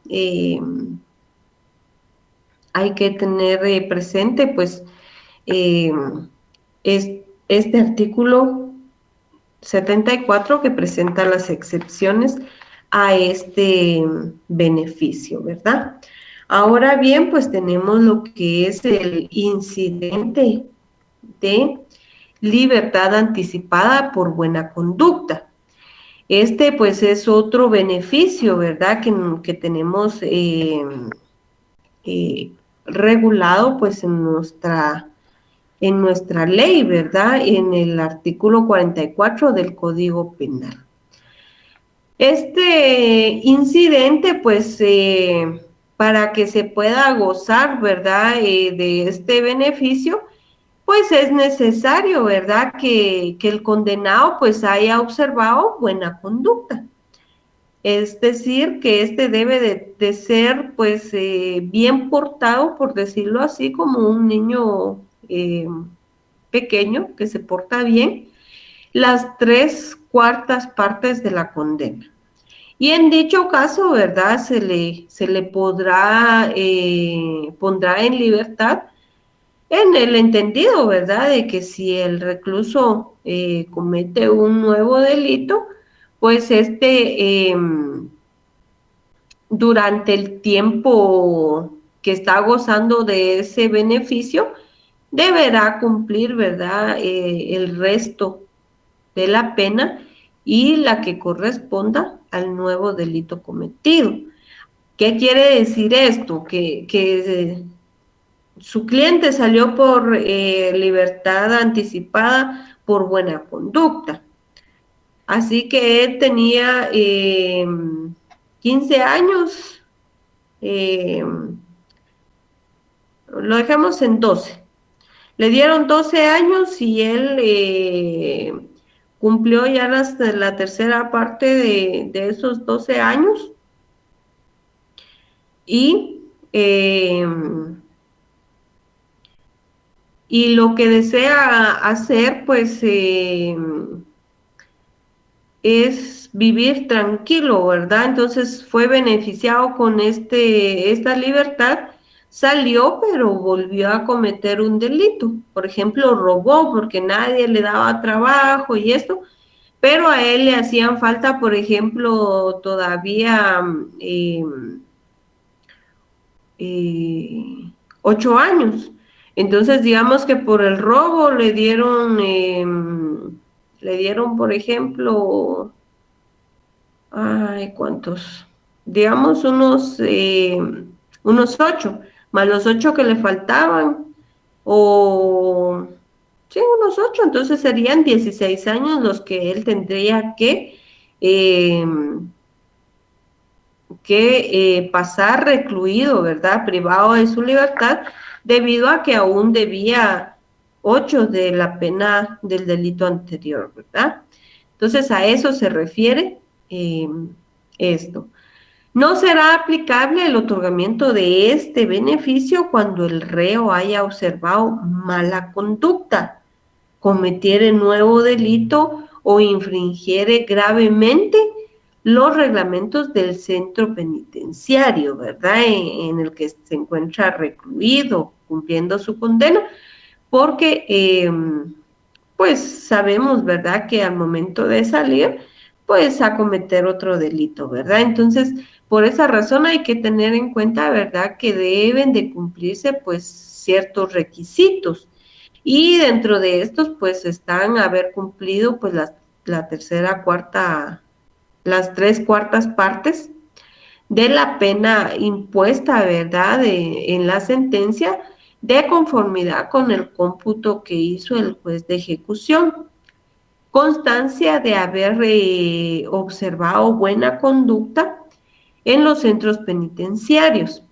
Hay que tener presente, pues, este artículo 74 que presenta las excepciones a este beneficio, ¿verdad? Ahora bien, pues tenemos lo que es el incidente de libertad anticipada por buena conducta. Este, pues, es otro beneficio, ¿verdad?, que tenemos regulado pues en nuestra ley, ¿verdad? En el artículo 44 del Código Penal. Este incidente, pues, para que se pueda gozar, ¿verdad?, de este beneficio, pues es necesario, ¿verdad?, que el condenado, pues, haya observado buena conducta. Es decir, que este debe de ser, pues, bien portado, por decirlo así, como un niño pequeño que se porta bien, las 3/4 de la condena. Y en dicho caso, ¿verdad? Se le podrá, pondrá en libertad en el entendido, ¿verdad? De que si el recluso comete un nuevo delito, pues durante el tiempo que está gozando de ese beneficio, deberá cumplir, ¿verdad? El resto de la pena y la que corresponda al nuevo delito cometido. ¿Qué quiere decir esto? Que su cliente salió por libertad anticipada por buena conducta. Así que él tenía 15 años, eh, lo dejamos en 12. Le dieron 12 años y él cumplió ya la tercera parte de esos 12 años y, eh, y lo que desea hacer, pues, es vivir tranquilo, ¿verdad? Entonces fue beneficiado con esta libertad, salió, pero volvió a cometer un delito. Por ejemplo, robó porque nadie le daba trabajo y esto, pero a él le hacían falta, por ejemplo, todavía 8 años. Entonces, digamos que por el robo le dieron, por ejemplo, ay, ¿cuántos? Digamos unos 8, más los 8 que le faltaban, o sí, unos 8, entonces serían 16 años los que él tendría eh, que pasar recluido, ¿verdad? Privado de su libertad, debido a que aún debía 8 de la pena del delito anterior, ¿verdad? Entonces a eso se refiere esto. No será aplicable el otorgamiento de este beneficio cuando el reo haya observado mala conducta, cometiere nuevo delito o infringiere gravemente los reglamentos del centro penitenciario, ¿verdad? En el que se encuentra recluido, cumpliendo su condena, porque pues sabemos, ¿verdad?, que al momento de salir, pues a cometer otro delito, ¿verdad? Entonces, por esa razón hay que tener en cuenta, ¿verdad?, que deben de cumplirse pues ciertos requisitos. Y dentro de estos, pues están haber cumplido pues la tercera, cuarta, las 3/4 de la pena impuesta, ¿verdad?, en la sentencia, de conformidad con el cómputo que hizo el juez de ejecución. Constancia de haber observado buena conducta en los centros penitenciarios.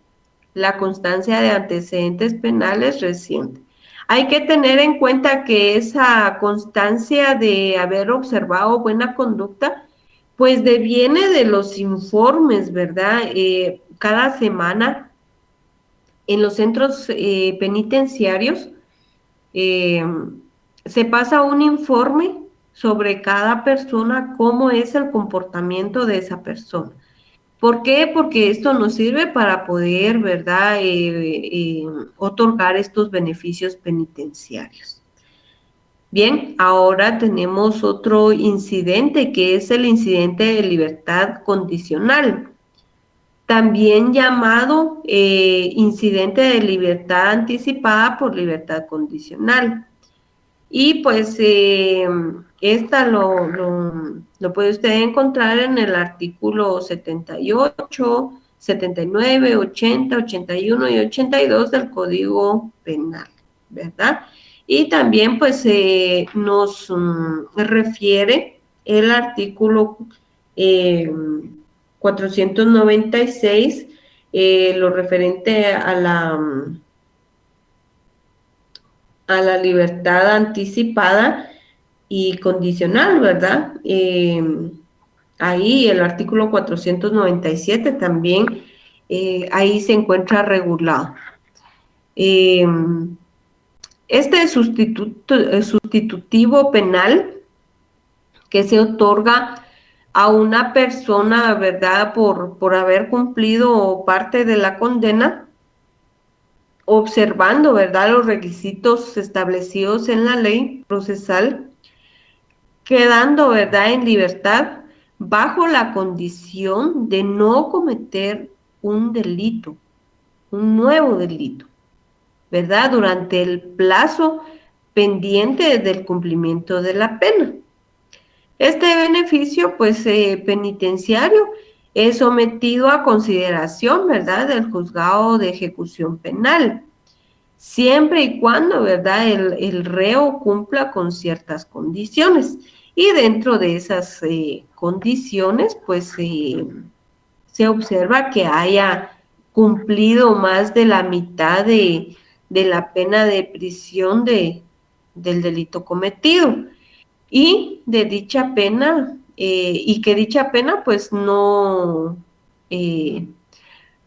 La constancia de antecedentes penales recientes. Hay que tener en cuenta que esa constancia de haber observado buena conducta, pues deviene de los informes, ¿verdad? Cada semana en los centros penitenciarios eh, se pasa un informe sobre cada persona, cómo es el comportamiento de esa persona. ¿Por qué? Porque esto nos sirve para poder, ¿verdad?, otorgar estos beneficios penitenciarios. Bien, ahora tenemos otro incidente, que es el incidente de libertad condicional, también llamado incidente de libertad anticipada por libertad condicional. Y pues esta lo puede usted encontrar en el artículo 78, 79, 80, 81 y 82 del Código Penal, ¿verdad? Y también pues nos refiere el artículo 496, lo referente a la libertad anticipada y condicional, ¿verdad? Ahí el artículo 497 también, ahí se encuentra regulado. Este sustitutivo penal que se otorga a una persona, ¿verdad?, por haber cumplido parte de la condena, observando, ¿verdad?, los requisitos establecidos en la ley procesal, quedando, ¿verdad?, en libertad bajo la condición de no cometer un delito, un nuevo delito, ¿verdad?, durante el plazo pendiente del cumplimiento de la pena. Este beneficio, pues, penitenciario es sometido a consideración, ¿verdad?, del juzgado de ejecución penal, siempre y cuando, ¿verdad?, el reo cumpla con ciertas condiciones. Y dentro de esas condiciones, pues, se observa que haya cumplido más de la mitad de la pena de prisión del delito cometido. Y de dicha pena, y que dicha pena pues no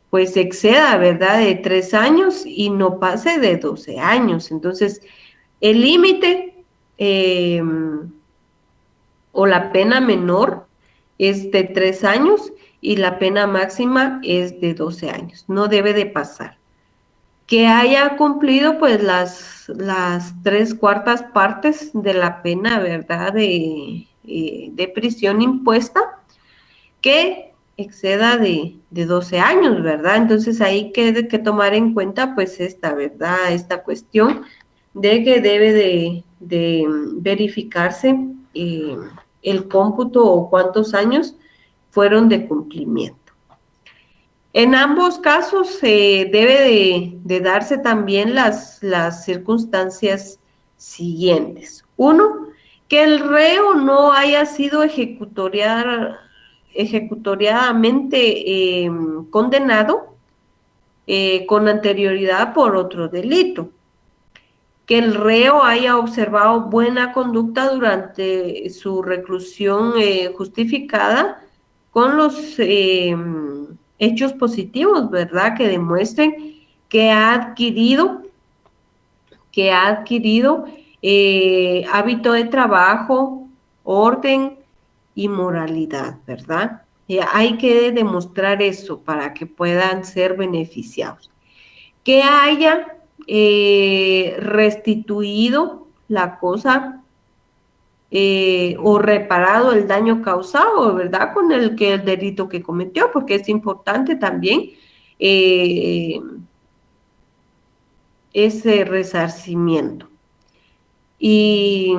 pues exceda, ¿verdad?, de 3 años y no pase de 12 años. Entonces, el límite o la pena menor es de 3 años y la pena máxima es de 12 años. No debe de pasar. Que haya cumplido pues las 3/4 partes de la pena, ¿verdad?, de prisión impuesta, que exceda de 12 años, ¿verdad? Entonces ahí que tomar en cuenta pues ¿verdad?, esta cuestión de que debe de verificarse el cómputo o cuántos años fueron de cumplimiento. En ambos casos debe de darse también las circunstancias siguientes. Uno, que el reo no haya sido ejecutoriadamente condenado con anterioridad por otro delito. Que el reo haya observado buena conducta durante su reclusión justificada con los hechos positivos, ¿verdad?, que demuestren que ha adquirido hábito de trabajo, orden y moralidad, ¿verdad? Hay que demostrar eso para que puedan ser beneficiados. Que haya restituido la cosa o reparado el daño causado, ¿verdad?, con el delito que cometió, porque es importante también ese resarcimiento. Y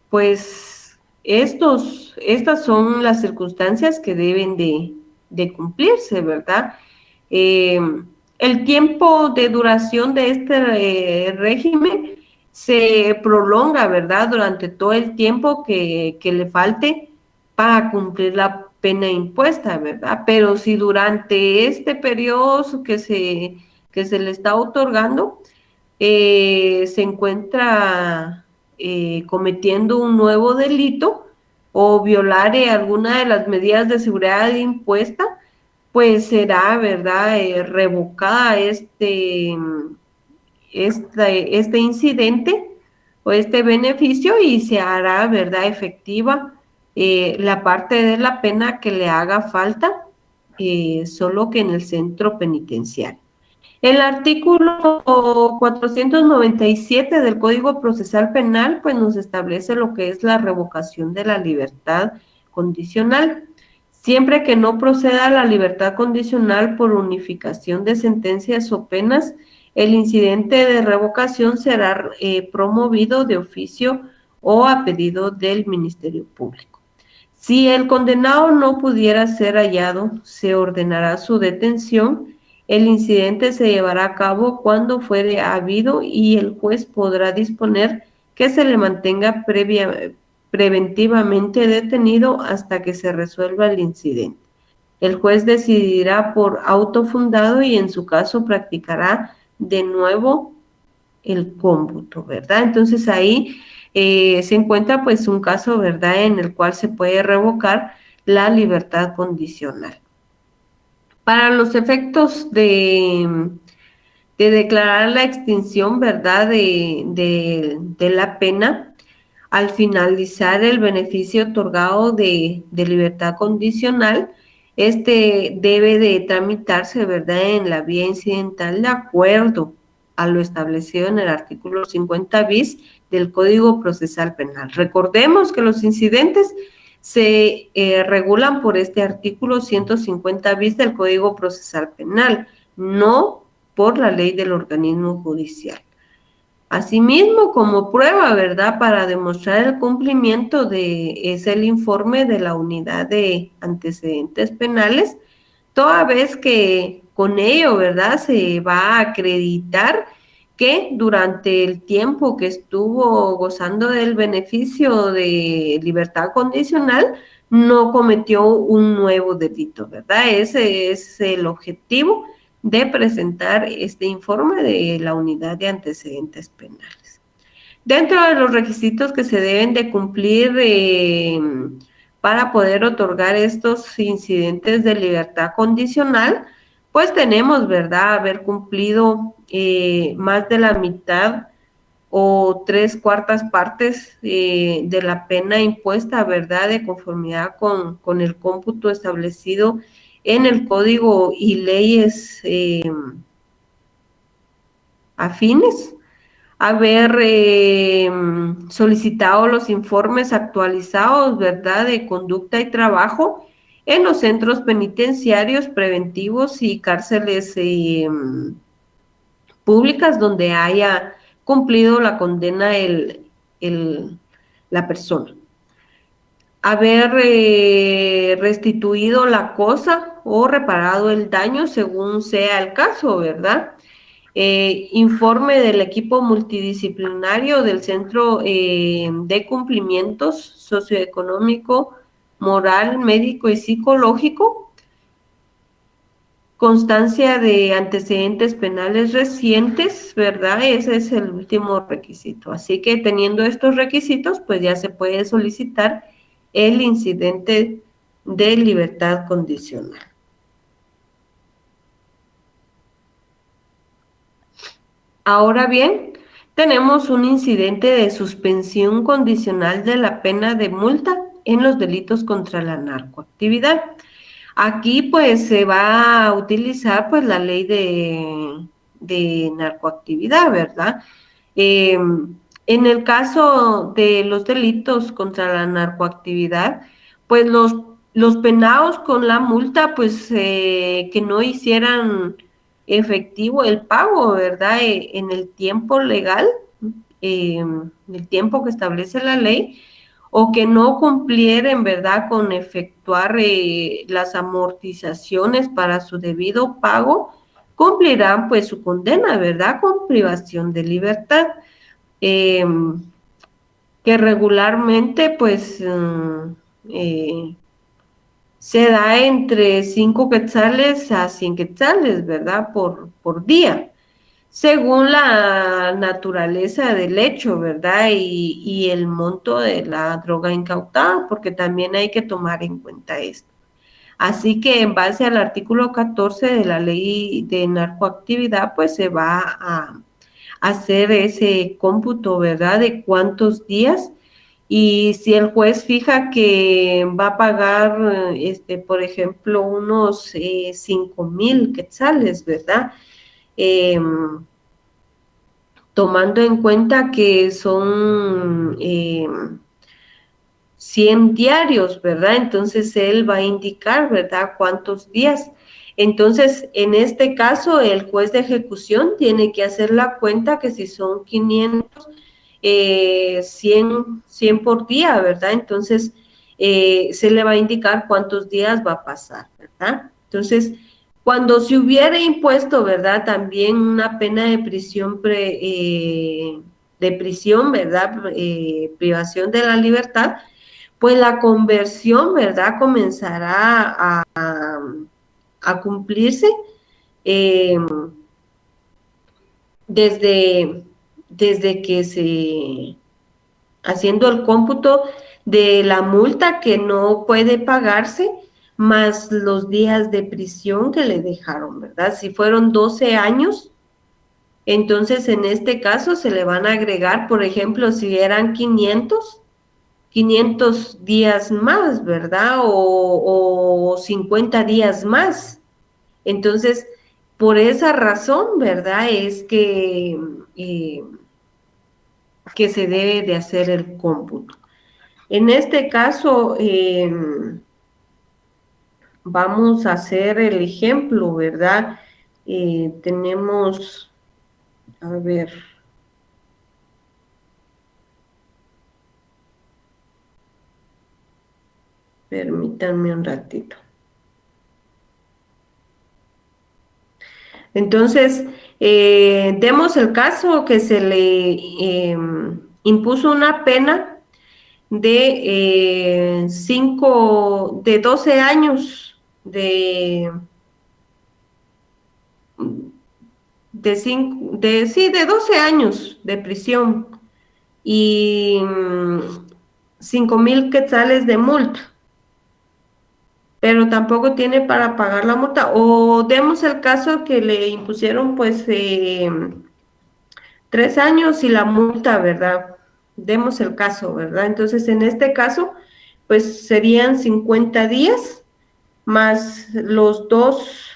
pues estas son las circunstancias que deben de cumplirse, ¿verdad? El tiempo de duración de este régimen se prolonga, ¿verdad?, durante todo el tiempo que le falte para cumplir la pena impuesta, ¿verdad? Pero si durante este periodo que se le está otorgando se encuentra cometiendo un nuevo delito o violare alguna de las medidas de seguridad impuesta, pues será, ¿verdad?, revocada este incidente o este beneficio y se hará, ¿verdad?, efectiva la parte de la pena que le haga falta, solo que en el centro penitenciario. El artículo 497 del Código Procesal Penal, pues nos establece lo que es la revocación de la libertad condicional. Siempre que no proceda la libertad condicional por unificación de sentencias o penas, el incidente de revocación será promovido de oficio o a pedido del Ministerio Público. Si el condenado no pudiera ser hallado, se ordenará su detención. El incidente se llevará a cabo cuando fuere habido y el juez podrá disponer que se le mantenga preventivamente detenido hasta que se resuelva el incidente. El juez decidirá por auto fundado y en su caso practicará de nuevo el cómputo, ¿verdad? Entonces ahí se encuentra pues un caso, ¿verdad?, en el cual se puede revocar la libertad condicional. Para los efectos de declarar la extinción, ¿verdad?, de la pena, al finalizar el beneficio otorgado de libertad condicional, este debe de tramitarse, ¿verdad?, en la vía incidental de acuerdo a lo establecido en el artículo 50 bis del Código Procesal Penal. Recordemos que los incidentes se regulan por este artículo 150 bis del Código Procesal Penal, no por la ley del organismo judicial. Asimismo, como prueba, ¿verdad?, para demostrar el cumplimiento es el informe de la Unidad de Antecedentes Penales, toda vez que con ello, ¿verdad?, se va a acreditar que durante el tiempo que estuvo gozando del beneficio de libertad condicional, no cometió un nuevo delito, ¿verdad? Ese es el objetivo de presentar este informe de la Unidad de Antecedentes Penales. Dentro de los requisitos que se deben de cumplir para poder otorgar estos incidentes de libertad condicional, pues tenemos, ¿verdad?, haber cumplido más de la mitad o 3/4 partes de la pena impuesta, ¿verdad?, de conformidad con el cómputo establecido en el Código y leyes afines, haber solicitado los informes actualizados, ¿verdad?, de conducta y trabajo en los centros penitenciarios preventivos y cárceles públicas donde haya cumplido la condena la persona. Haber restituido la cosa o reparado el daño según sea el caso, ¿verdad? Informe del equipo multidisciplinario del Centro de Cumplimientos Socioeconómico, Moral, Médico y Psicológico, constancia de antecedentes penales recientes, ¿verdad? Ese es el último requisito. Así que teniendo estos requisitos, pues ya se puede solicitar el incidente de libertad condicional. Ahora bien, tenemos un incidente de suspensión condicional de la pena de multa en los delitos contra la narcoactividad. Aquí pues se va a utilizar pues la ley de narcoactividad, ¿verdad? En el caso de los delitos contra la narcoactividad, pues los penados con la multa pues que no hicieran efectivo el pago, ¿verdad?, en el tiempo legal, el tiempo que establece la ley, o que no cumplieren, ¿verdad?, con efectuar las amortizaciones para su debido pago, cumplirán pues su condena, ¿verdad?, con privación de libertad, que regularmente pues se da entre 5 quetzales a 100 quetzales, ¿verdad?, por día, según la naturaleza del hecho, ¿verdad?, y el monto de la droga incautada, porque también hay que tomar en cuenta esto. Así que en base al artículo 14 de la ley de narcoactividad, pues se va a hacer ese cómputo, ¿verdad?, de cuántos días. Y si el juez fija que va a pagar, por ejemplo, unos 5,000 quetzales, ¿verdad?, tomando en cuenta que son 100 diarios, ¿verdad? Entonces él va a indicar, ¿verdad?, cuántos días. Entonces, en este caso, el juez de ejecución tiene que hacer la cuenta que si son 500 100 por día, ¿verdad? Entonces, se le va a indicar cuántos días va a pasar, ¿verdad? Entonces, cuando se hubiera impuesto, ¿verdad? También una pena de prisión, ¿verdad? Privación de la libertad, pues la conversión, ¿verdad? Comenzará a cumplirse eh, desde, desde que haciendo el cómputo de la multa que no puede pagarse, más los días de prisión que le dejaron, ¿verdad? Si fueron 12 años, entonces en este caso se le van a agregar, por ejemplo, si eran 500 días más, ¿verdad? O 50 días más. Entonces, por esa razón, ¿verdad? Es eh, que se debe de hacer el cómputo. En este caso, vamos a hacer el ejemplo, ¿verdad? Tenemos, a ver, permítanme un ratito. Entonces, demos el caso que se le impuso una pena de 12 años de 12 años de prisión y 5,000 quetzales de multa, pero tampoco tiene para pagar la multa. O demos el caso que le impusieron pues 3 años y la multa, ¿verdad? Demos el caso, ¿verdad? Entonces, en este caso, pues serían 50 días más los dos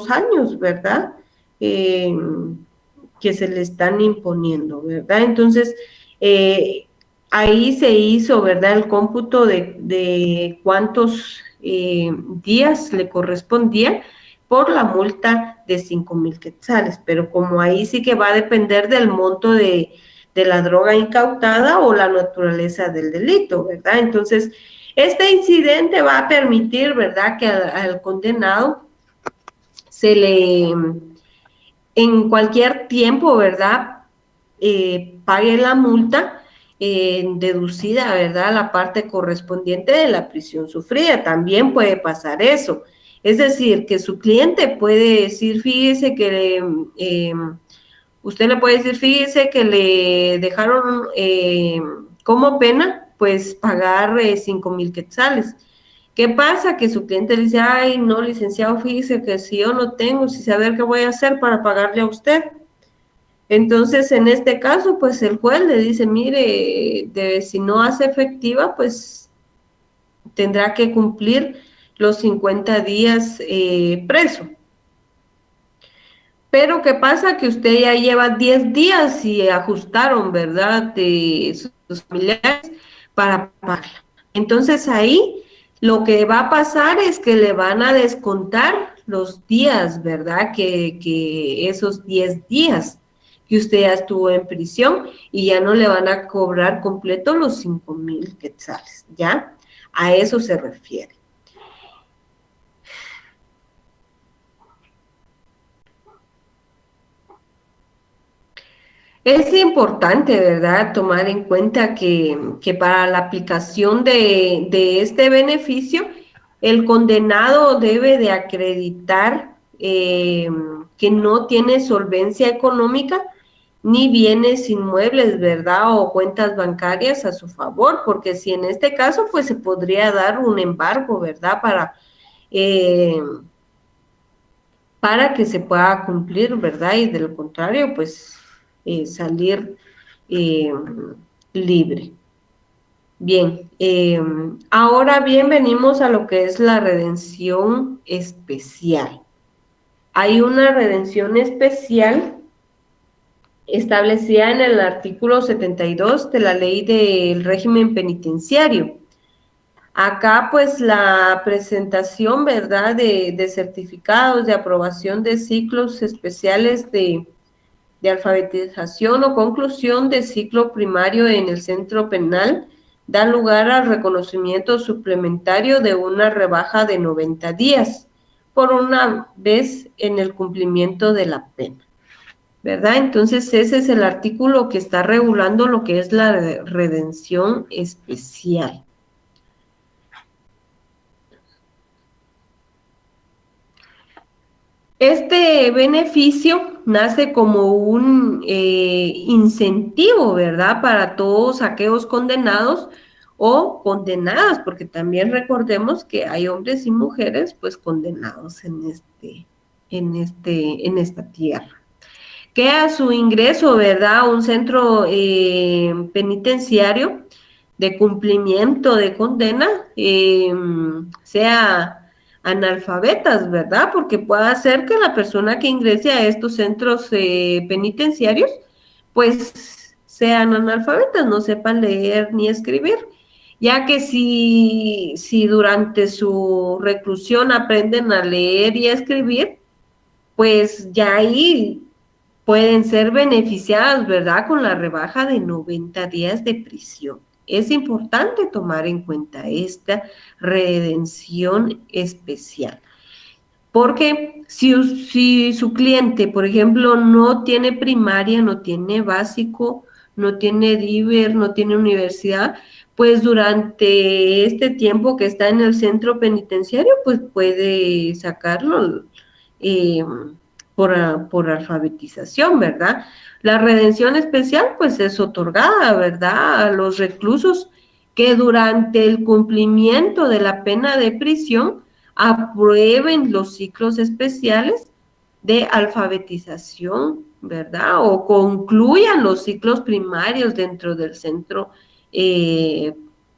años, ¿verdad? Eh, que se le están imponiendo, ¿verdad? Entonces, eh, ahí se hizo, ¿verdad? El cómputo de cuántos días le correspondía por la multa de 5,000 quetzales, pero como ahí sí que va a depender del monto de la droga incautada o la naturaleza del delito, ¿verdad? Entonces, este incidente va a permitir, ¿verdad?, que al condenado se le, en cualquier tiempo, ¿verdad?, pague la multa deducida, ¿verdad?, la parte correspondiente de la prisión sufrida. También puede pasar eso. Es decir, que su cliente puede decir, fíjese que usted le puede decir, fíjese que le dejaron como pena, pues pagar 5,000 quetzales. ¿Qué pasa? Que su cliente le dice, ay, no, licenciado, fíjese que si yo no tengo, si saber qué voy a hacer para pagarle a usted. Entonces, en este caso, pues el juez le dice, mire, si no hace efectiva, pues tendrá que cumplir los 50 días preso. Pero ¿qué pasa? Que usted ya lleva 10 días y ajustaron, ¿verdad?, de sus familiares para pagarla. Entonces ahí lo que va a pasar es que le van a descontar los días, ¿verdad? Que esos 10 días que usted ya estuvo en prisión y ya no le van a cobrar completo los 5,000 quetzales, ¿ya? A eso se refiere. Es importante, ¿verdad?, tomar en cuenta que para la aplicación de este beneficio, el condenado debe de acreditar que no tiene solvencia económica ni bienes inmuebles, ¿verdad?, o cuentas bancarias a su favor, porque si en este caso, pues se podría dar un embargo, ¿verdad?, eh, para que se pueda cumplir, ¿verdad? Y de lo contrario, pues salir eh, libre. Bien, ahora bien venimos a lo que es la redención especial. Hay una redención especial establecida en el artículo 72 de la Ley del Régimen Penitenciario. Acá, pues, la presentación, ¿verdad?, de certificados de aprobación de ciclos especiales de alfabetización o conclusión de ciclo primario en el centro penal da lugar al reconocimiento suplementario de una rebaja de 90 días por una vez en el cumplimiento de la pena, ¿verdad? Entonces ese es el artículo que está regulando lo que es la redención especial. Este beneficio nace como un incentivo, ¿verdad? Para todos aquellos condenados o condenadas, porque también recordemos que hay hombres y mujeres pues condenados en esta tierra. Que a su ingreso, ¿verdad? A un centro penitenciario de cumplimiento de condena, sea analfabetas, ¿verdad? Porque puede ser que la persona que ingrese a estos centros penitenciarios, pues sean analfabetas, no sepan leer ni escribir, ya que si durante su reclusión aprenden a leer y a escribir, pues ya ahí pueden ser beneficiadas, ¿verdad? Con la rebaja de 90 días de prisión. Es importante tomar en cuenta esta redención especial. Porque si su cliente, por ejemplo, no tiene primaria, no tiene básico, no tiene DIVER, no tiene universidad, pues durante este tiempo que está en el centro penitenciario, pues puede sacarlo eh, por alfabetización, ¿verdad? La redención especial, pues es otorgada, ¿verdad? A los reclusos que durante el cumplimiento de la pena de prisión aprueben los ciclos especiales de alfabetización, ¿verdad? O concluyan los ciclos primarios dentro del centro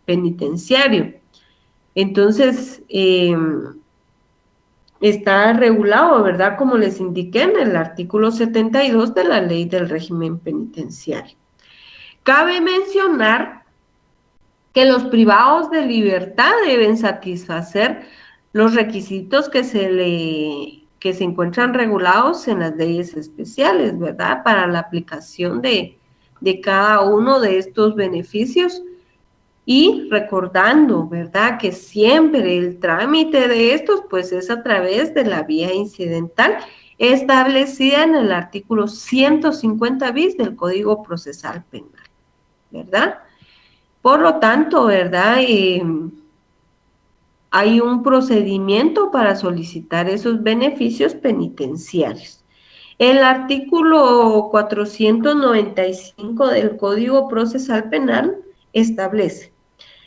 penitenciario. Entonces, está regulado, ¿verdad? Como les indiqué en el artículo 72 de la Ley del Régimen Penitenciario. Cabe mencionar que los privados de libertad deben satisfacer los requisitos que se encuentran regulados en las leyes especiales, ¿verdad? Para la aplicación de cada uno de estos beneficios. Y recordando, ¿verdad? Que siempre el trámite de estos, pues es a través de la vía incidental establecida en el artículo 150 bis del Código Procesal Penal, ¿verdad? Por lo tanto, ¿verdad? Hay un procedimiento para solicitar esos beneficios penitenciarios. El artículo 495 del Código Procesal Penal establece: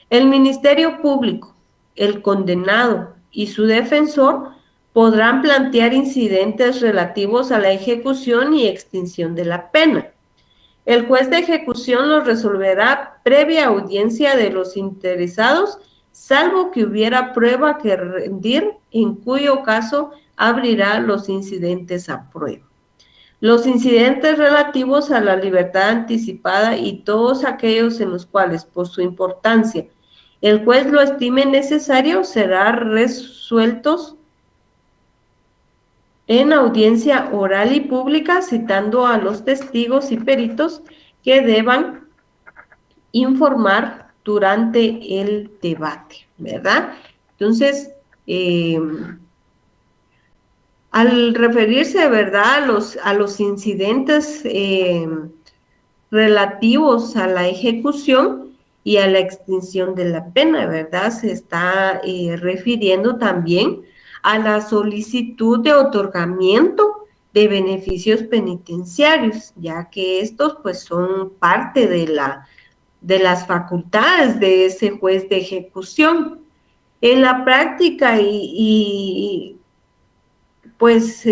el Ministerio Público, el condenado y su defensor podrán plantear incidentes relativos a la ejecución y extinción de la pena. El juez de ejecución los resolverá previa audiencia de los interesados, salvo que hubiera prueba que rendir, en cuyo caso abrirá los incidentes a prueba. Los incidentes relativos a la libertad anticipada y todos aquellos en los cuales, por su importancia, el juez lo estime necesario, serán resueltos en audiencia oral y pública, citando a los testigos y peritos que deban informar durante el debate, ¿verdad? Entonces, al referirse, ¿verdad?, a los incidentes relativos a la ejecución y a la extinción de la pena, ¿verdad? Se está refiriendo también a la solicitud de otorgamiento de beneficios penitenciarios, ya que estos pues son parte de las facultades de ese juez de ejecución. En la práctica pues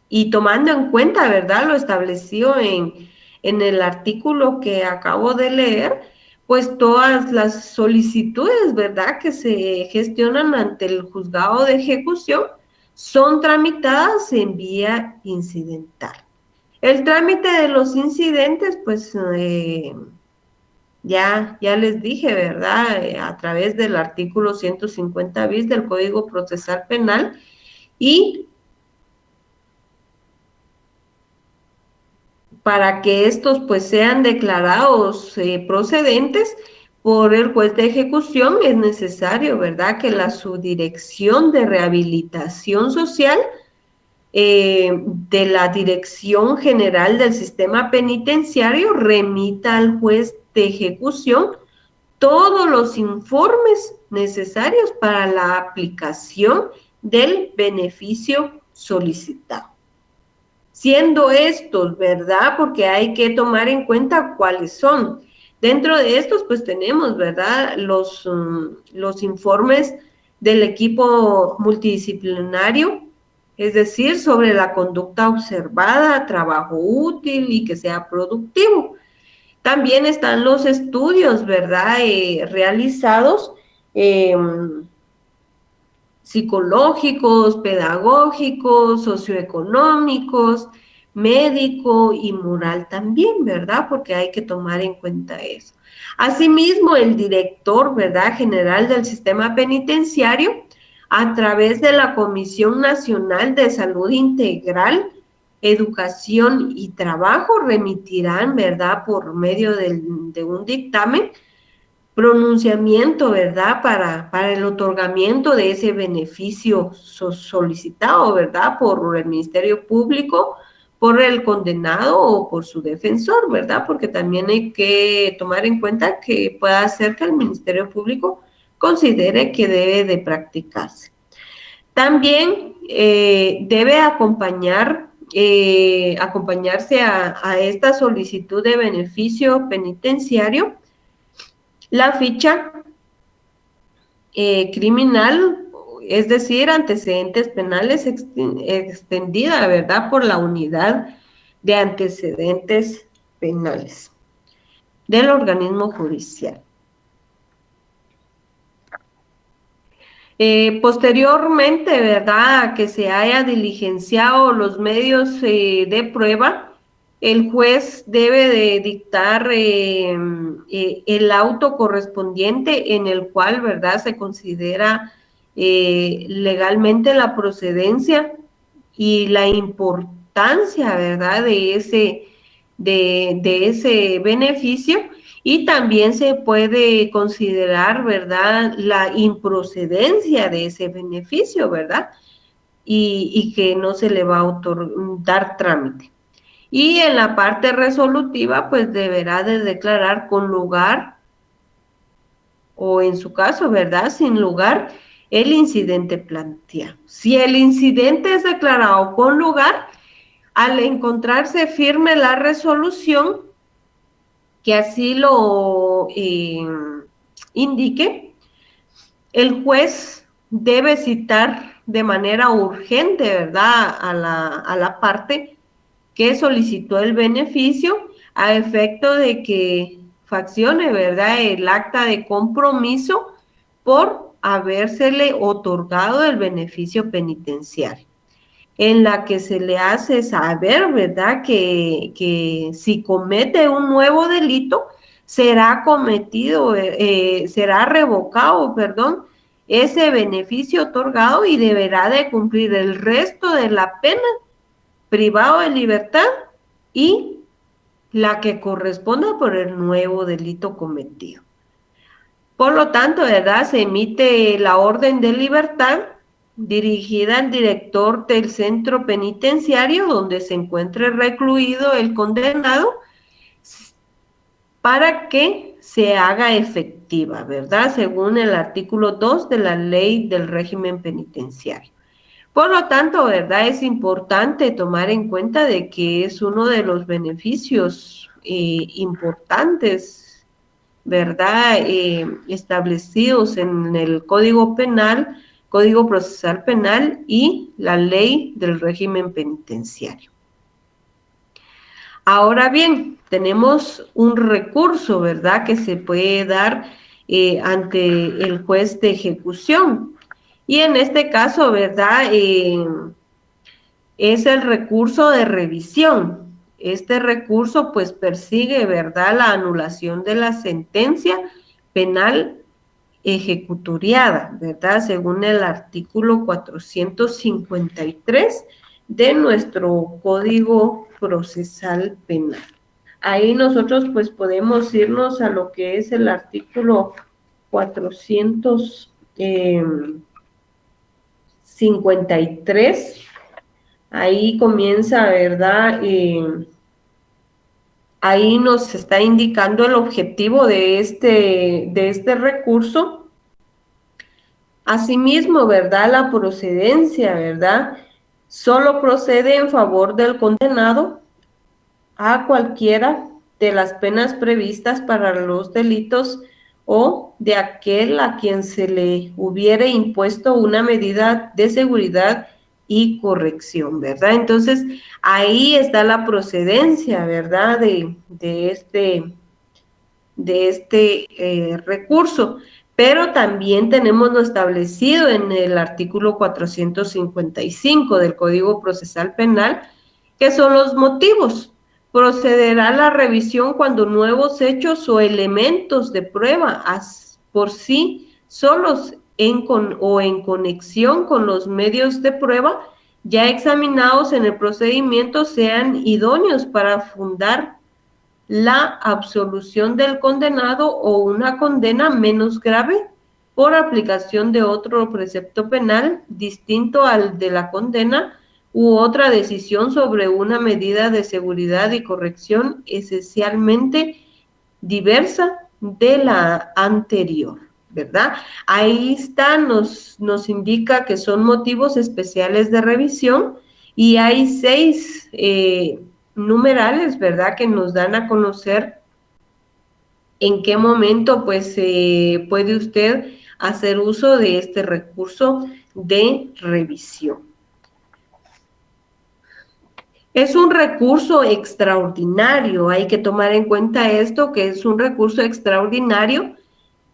y tomando en cuenta, ¿verdad?, lo establecido en el artículo que acabo de leer, pues todas las solicitudes, ¿verdad?, que se gestionan ante el juzgado de ejecución son tramitadas en vía incidental. El trámite de los incidentes, pues ya les dije, ¿verdad?, a través del artículo 150 bis del Código Procesal Penal, y para que estos pues sean declarados procedentes por el juez de ejecución, es necesario, ¿verdad?, que la Subdirección de Rehabilitación Social de la Dirección General del Sistema Penitenciario remita al juez de ejecución todos los informes necesarios para la aplicación del beneficio solicitado. Siendo estos, ¿verdad? Porque hay que tomar en cuenta cuáles son. Dentro de estos, pues tenemos, ¿verdad?, los informes del equipo multidisciplinario, es decir, sobre la conducta observada, trabajo útil y que sea productivo. También están los estudios, ¿verdad?, realizados psicológicos, pedagógicos, socioeconómicos, médico y moral también, ¿verdad? Porque hay que tomar en cuenta eso. Asimismo, el director, ¿verdad?, general del sistema penitenciario, a través de la Comisión Nacional de Salud Integral, Educación y Trabajo, remitirán, ¿verdad?, por medio de un dictamen, pronunciamiento, ¿verdad?, para el otorgamiento de ese beneficio solicitado, ¿verdad?, por el Ministerio Público, por el condenado o por su defensor, ¿verdad?, porque también hay que tomar en cuenta que pueda ser que el Ministerio Público considere que debe de practicarse. También debe acompañarse a esta solicitud de beneficio penitenciario la ficha criminal, es decir, antecedentes penales extendida, ¿verdad?, por la unidad de antecedentes penales del organismo judicial. Posteriormente, ¿verdad?, que se haya diligenciado los medios de prueba, el juez debe de dictar el auto correspondiente en el cual, ¿verdad?, se considera legalmente la procedencia y la importancia, ¿verdad?, de ese beneficio. Y también se puede considerar, ¿verdad?, la improcedencia de ese beneficio, ¿verdad?, y que no se le va a dar trámite. Y en la parte resolutiva, pues deberá de declarar con lugar, o en su caso, ¿verdad?, sin lugar, el incidente planteado. Si el incidente es declarado con lugar, al encontrarse firme la resolución, que así lo indique, el juez debe citar de manera urgente, ¿verdad?, a la parte que solicitó el beneficio a efecto de que faccione, ¿verdad?, el acta de compromiso por habérsele otorgado el beneficio penitenciario, en la que se le hace saber, ¿verdad?, que si comete un nuevo delito, será revocado, perdón, ese beneficio otorgado y deberá de cumplir el resto de la pena privado de libertad y la que corresponda por el nuevo delito cometido. Por lo tanto, ¿verdad?, se emite la orden de libertad dirigida al director del centro penitenciario donde se encuentre recluido el condenado para que se haga efectiva, ¿verdad?, según el artículo 2 de la Ley del Régimen Penitenciario. Por lo tanto, ¿verdad?, es importante tomar en cuenta de que es uno de los beneficios importantes, ¿verdad?, establecidos en el Código Penal, Código Procesal Penal y la Ley del Régimen Penitenciario. Ahora bien, tenemos un recurso, ¿verdad?, que se puede dar ante el juez de ejecución. Y en este caso, ¿verdad?, es el recurso de revisión. Este recurso pues persigue, ¿verdad?, la anulación de la sentencia penal ejecutoriada, ¿verdad?, según el artículo 453 de nuestro Código Procesal Penal. Ahí nosotros pues podemos irnos a lo que es el artículo 453. Ahí comienza, ¿verdad? Ahí nos está indicando el objetivo de este recurso. Asimismo, ¿verdad? La procedencia, ¿verdad? Solo procede en favor del condenado a cualquiera de las penas previstas para los delitos o de aquel a quien se le hubiere impuesto una medida de seguridad y corrección, ¿verdad? Entonces, ahí está la procedencia, ¿verdad? De este recurso. Pero también tenemos lo establecido en el artículo 455 del Código Procesal Penal, que son los motivos. Procederá la revisión cuando nuevos hechos o elementos de prueba por sí solos o en conexión con los medios de prueba ya examinados en el procedimiento sean idóneos para fundar la absolución del condenado o una condena menos grave por aplicación de otro precepto penal distinto al de la condena u otra decisión sobre una medida de seguridad y corrección esencialmente diversa de la anterior, ¿verdad? Ahí está, nos indica que son motivos especiales de revisión y hay 6 numerales, ¿verdad?, que nos dan a conocer en qué momento pues puede usted hacer uso de este recurso de revisión. Es un recurso extraordinario, hay que tomar en cuenta esto, que es un recurso extraordinario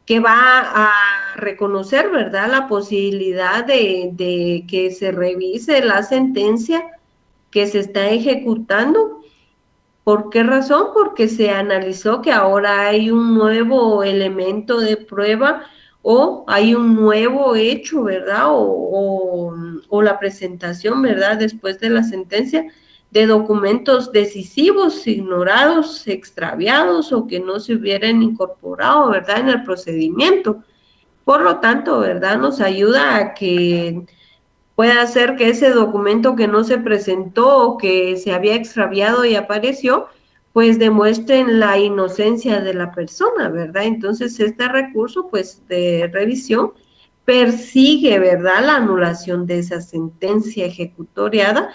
que va a reconocer, ¿verdad?, la posibilidad de que se revise la sentencia que se está ejecutando. ¿Por qué razón? Porque se analizó que ahora hay un nuevo elemento de prueba o hay un nuevo hecho, ¿verdad? O la presentación, ¿verdad?, después de la sentencia, de documentos decisivos, ignorados, extraviados o que no se hubieran incorporado, ¿verdad?, en el procedimiento. Por lo tanto, ¿verdad?, nos ayuda a que pueda ser que ese documento que no se presentó o que se había extraviado y apareció, pues demuestren la inocencia de la persona, ¿verdad? Entonces, este recurso, pues, de revisión persigue, ¿verdad?, la anulación de esa sentencia ejecutoriada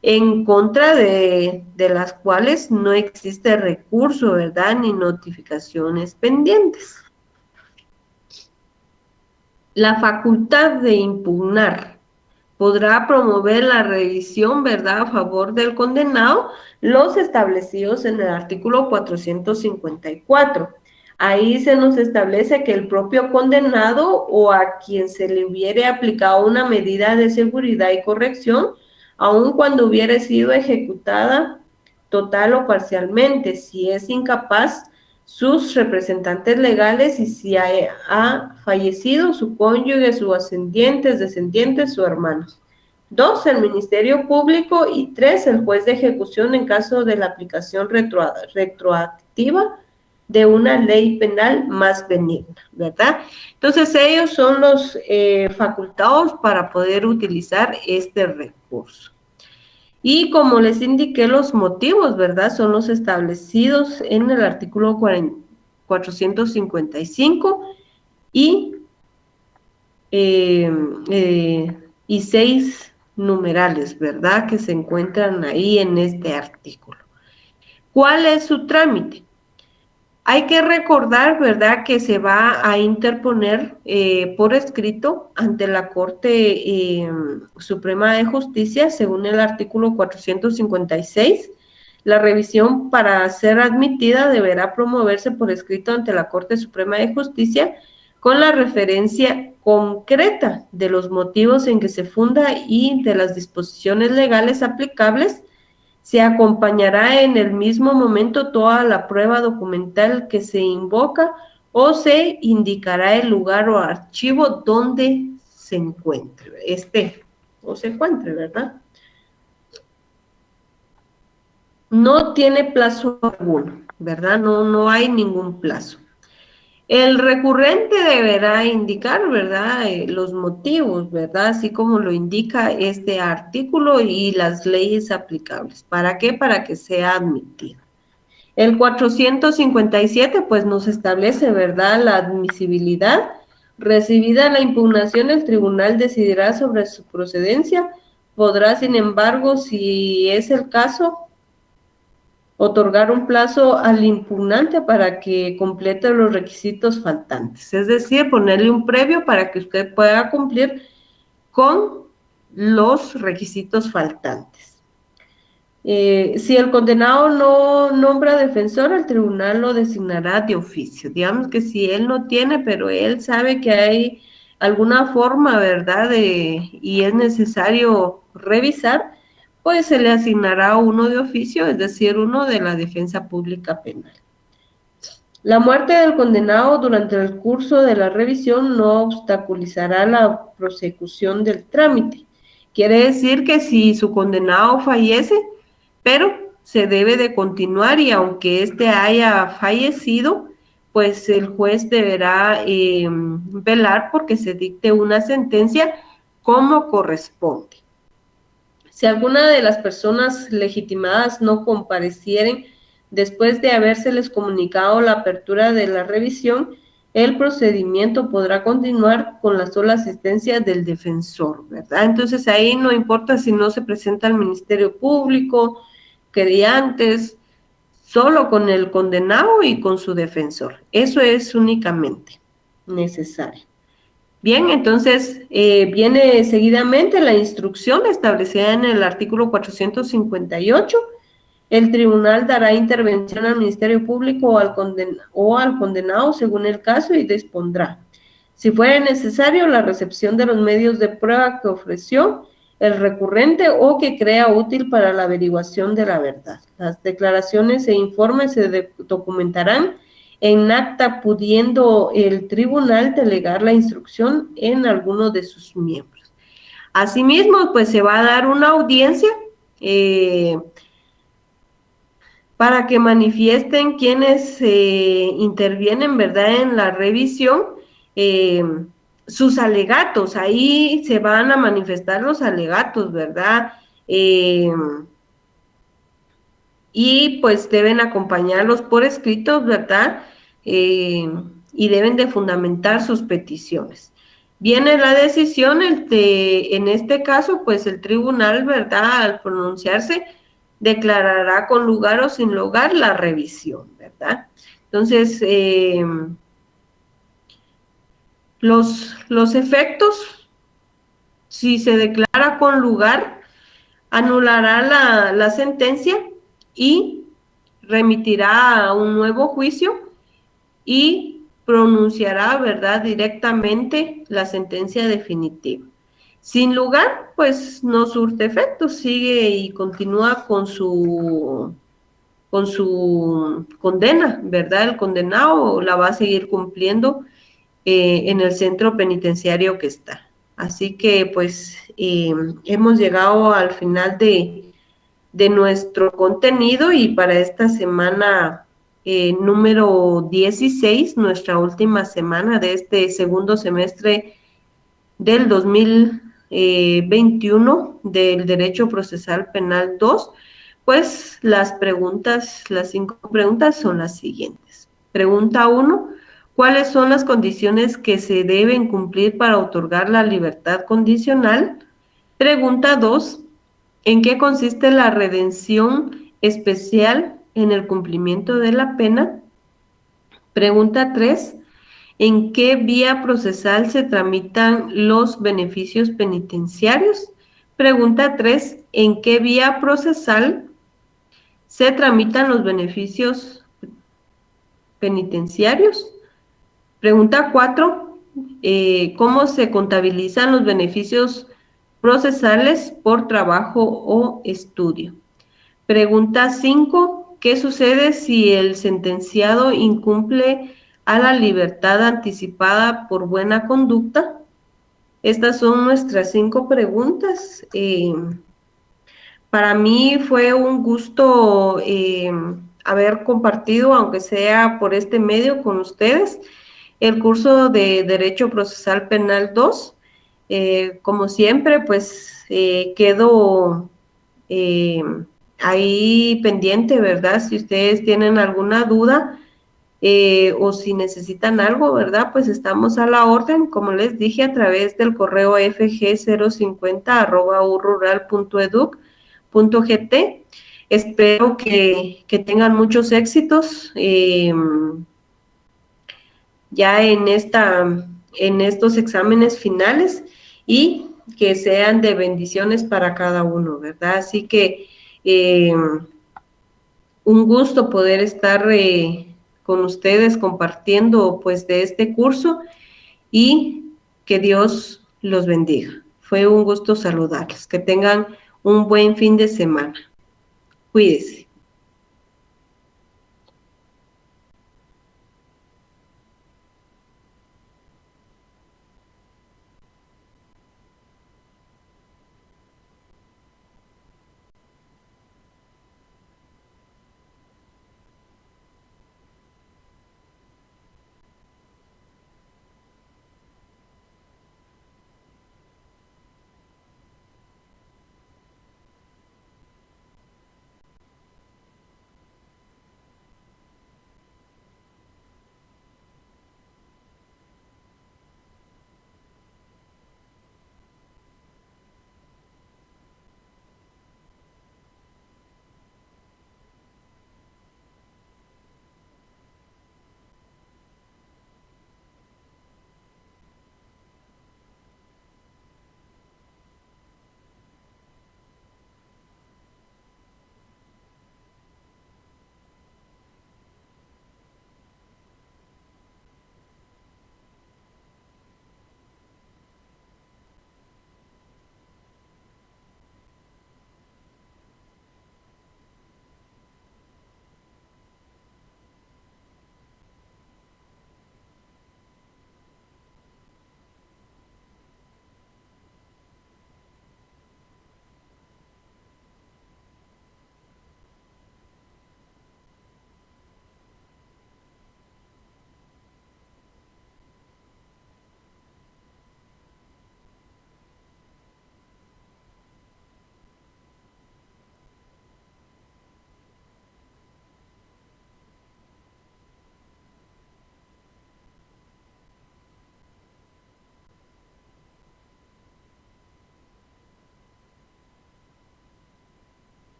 en contra de las cuales no existe recurso, ¿verdad?, ni notificaciones pendientes. La facultad de impugnar podrá promover la revisión, ¿verdad?, a favor del condenado, los establecidos en el artículo 454. Ahí se nos establece que el propio condenado o a quien se le hubiere aplicado una medida de seguridad y corrección, aun cuando hubiere sido ejecutada total o parcialmente, si es incapaz, sus representantes legales y si ha fallecido su cónyuge, sus ascendientes, descendientes o hermanos. 2, el Ministerio Público y 3, el juez de ejecución en caso de la aplicación retroactiva de una ley penal más benigna, ¿verdad? Entonces, ellos son los facultados para poder utilizar este recurso. Y como les indiqué, los motivos, ¿verdad?, son los establecidos en el artículo 455 y 6 numerales, ¿verdad?, que se encuentran ahí en este artículo. ¿Cuál es su trámite? Hay que recordar, ¿verdad?, que se va a interponer por escrito ante la Corte Suprema de Justicia, según el artículo 456. La revisión para ser admitida deberá promoverse por escrito ante la Corte Suprema de Justicia con la referencia concreta de los motivos en que se funda y de las disposiciones legales aplicables. Se acompañará en el mismo momento toda la prueba documental que se invoca o se indicará el lugar o archivo donde se encuentre, ¿verdad? no tiene plazo alguno, ¿verdad? No hay ningún plazo. El recurrente deberá indicar, ¿verdad? Los motivos, ¿verdad? Así como lo indica este artículo y las leyes aplicables. ¿Para qué? Para que sea admitido. El 457, pues nos establece, ¿verdad?, la admisibilidad. Recibida la impugnación, el tribunal decidirá sobre su procedencia. Podrá, sin embargo, si es el caso, otorgar un plazo al impugnante para que complete los requisitos faltantes. Es decir, ponerle un previo para que usted pueda cumplir con los requisitos faltantes. Si el condenado no nombra defensor, el tribunal lo designará de oficio. Digamos que si él no tiene, pero él sabe que hay alguna forma, ¿verdad? Y es necesario revisar, pues se le asignará uno de oficio, es decir, uno de la defensa pública penal. La muerte del condenado durante el curso de la revisión no obstaculizará la prosecución del trámite. Quiere decir que si su condenado fallece, pero se debe de continuar y aunque éste haya fallecido, pues el juez deberá velar porque se dicte una sentencia como corresponde. Si alguna de las personas legitimadas no comparecieren después de habérseles comunicado la apertura de la revisión, el procedimiento podrá continuar con la sola asistencia del defensor, ¿verdad? Entonces ahí no importa si no se presenta al Ministerio Público, querellantes, solo con el condenado y con su defensor. Eso es únicamente necesario. Bien, entonces viene seguidamente la instrucción establecida en el artículo 458. El tribunal dará intervención al Ministerio Público o al condenado según el caso y dispondrá, si fuera necesario, la recepción de los medios de prueba que ofreció el recurrente o que crea útil para la averiguación de la verdad. Las declaraciones e informes se documentarán en acta, pudiendo el tribunal delegar la instrucción en alguno de sus miembros. Asimismo, pues se va a dar una audiencia para que manifiesten quienes intervienen, ¿verdad?, en la revisión, sus alegatos. Ahí se van a manifestar los alegatos, ¿verdad? Y pues deben acompañarlos por escritos, ¿verdad? Y deben de fundamentar sus peticiones. Viene la decisión, en este caso, pues el tribunal, ¿verdad?, al pronunciarse, declarará con lugar o sin lugar la revisión, ¿verdad? Entonces, los efectos, si se declara con lugar, anulará la sentencia y remitirá a un nuevo juicio y pronunciará, ¿verdad?, directamente la sentencia definitiva. Sin lugar, pues no surte efecto, sigue y continúa con su condena, ¿verdad? El condenado la va a seguir cumpliendo en el centro penitenciario que está. Así que pues hemos llegado al final de nuestro contenido y para esta semana número 16, nuestra última semana de este segundo semestre del 2021 del Derecho Procesal Penal 2, pues las 5 preguntas son las siguientes. Pregunta 1, ¿cuáles son las condiciones que se deben cumplir para otorgar la libertad condicional? Pregunta 2, ¿en qué consiste la redención especial en el cumplimiento de la pena? Pregunta 3, ¿en qué vía procesal se tramitan los beneficios penitenciarios? Pregunta 3, ¿en qué vía procesal se tramitan los beneficios penitenciarios? Pregunta 4, ¿cómo se contabilizan los beneficios procesales por trabajo o estudio? Pregunta 5, ¿qué sucede si el sentenciado incumple a la libertad anticipada por buena conducta? Estas son nuestras 5 preguntas. Para mí fue un gusto haber compartido, aunque sea por este medio, con ustedes el curso de Derecho Procesal Penal 2. Como siempre, pues quedo eh, ahí pendiente, ¿verdad? Si ustedes tienen alguna duda o si necesitan algo, ¿verdad? Pues estamos a la orden, como les dije, a través del correo fg050@urrural.edu.gt. Espero que tengan muchos éxitos ya en estos exámenes finales y que sean de bendiciones para cada uno, ¿verdad? Así que un gusto poder estar con ustedes compartiendo pues de este curso y que Dios los bendiga. Fue un gusto saludarles. Que tengan un buen fin de semana. Cuídense.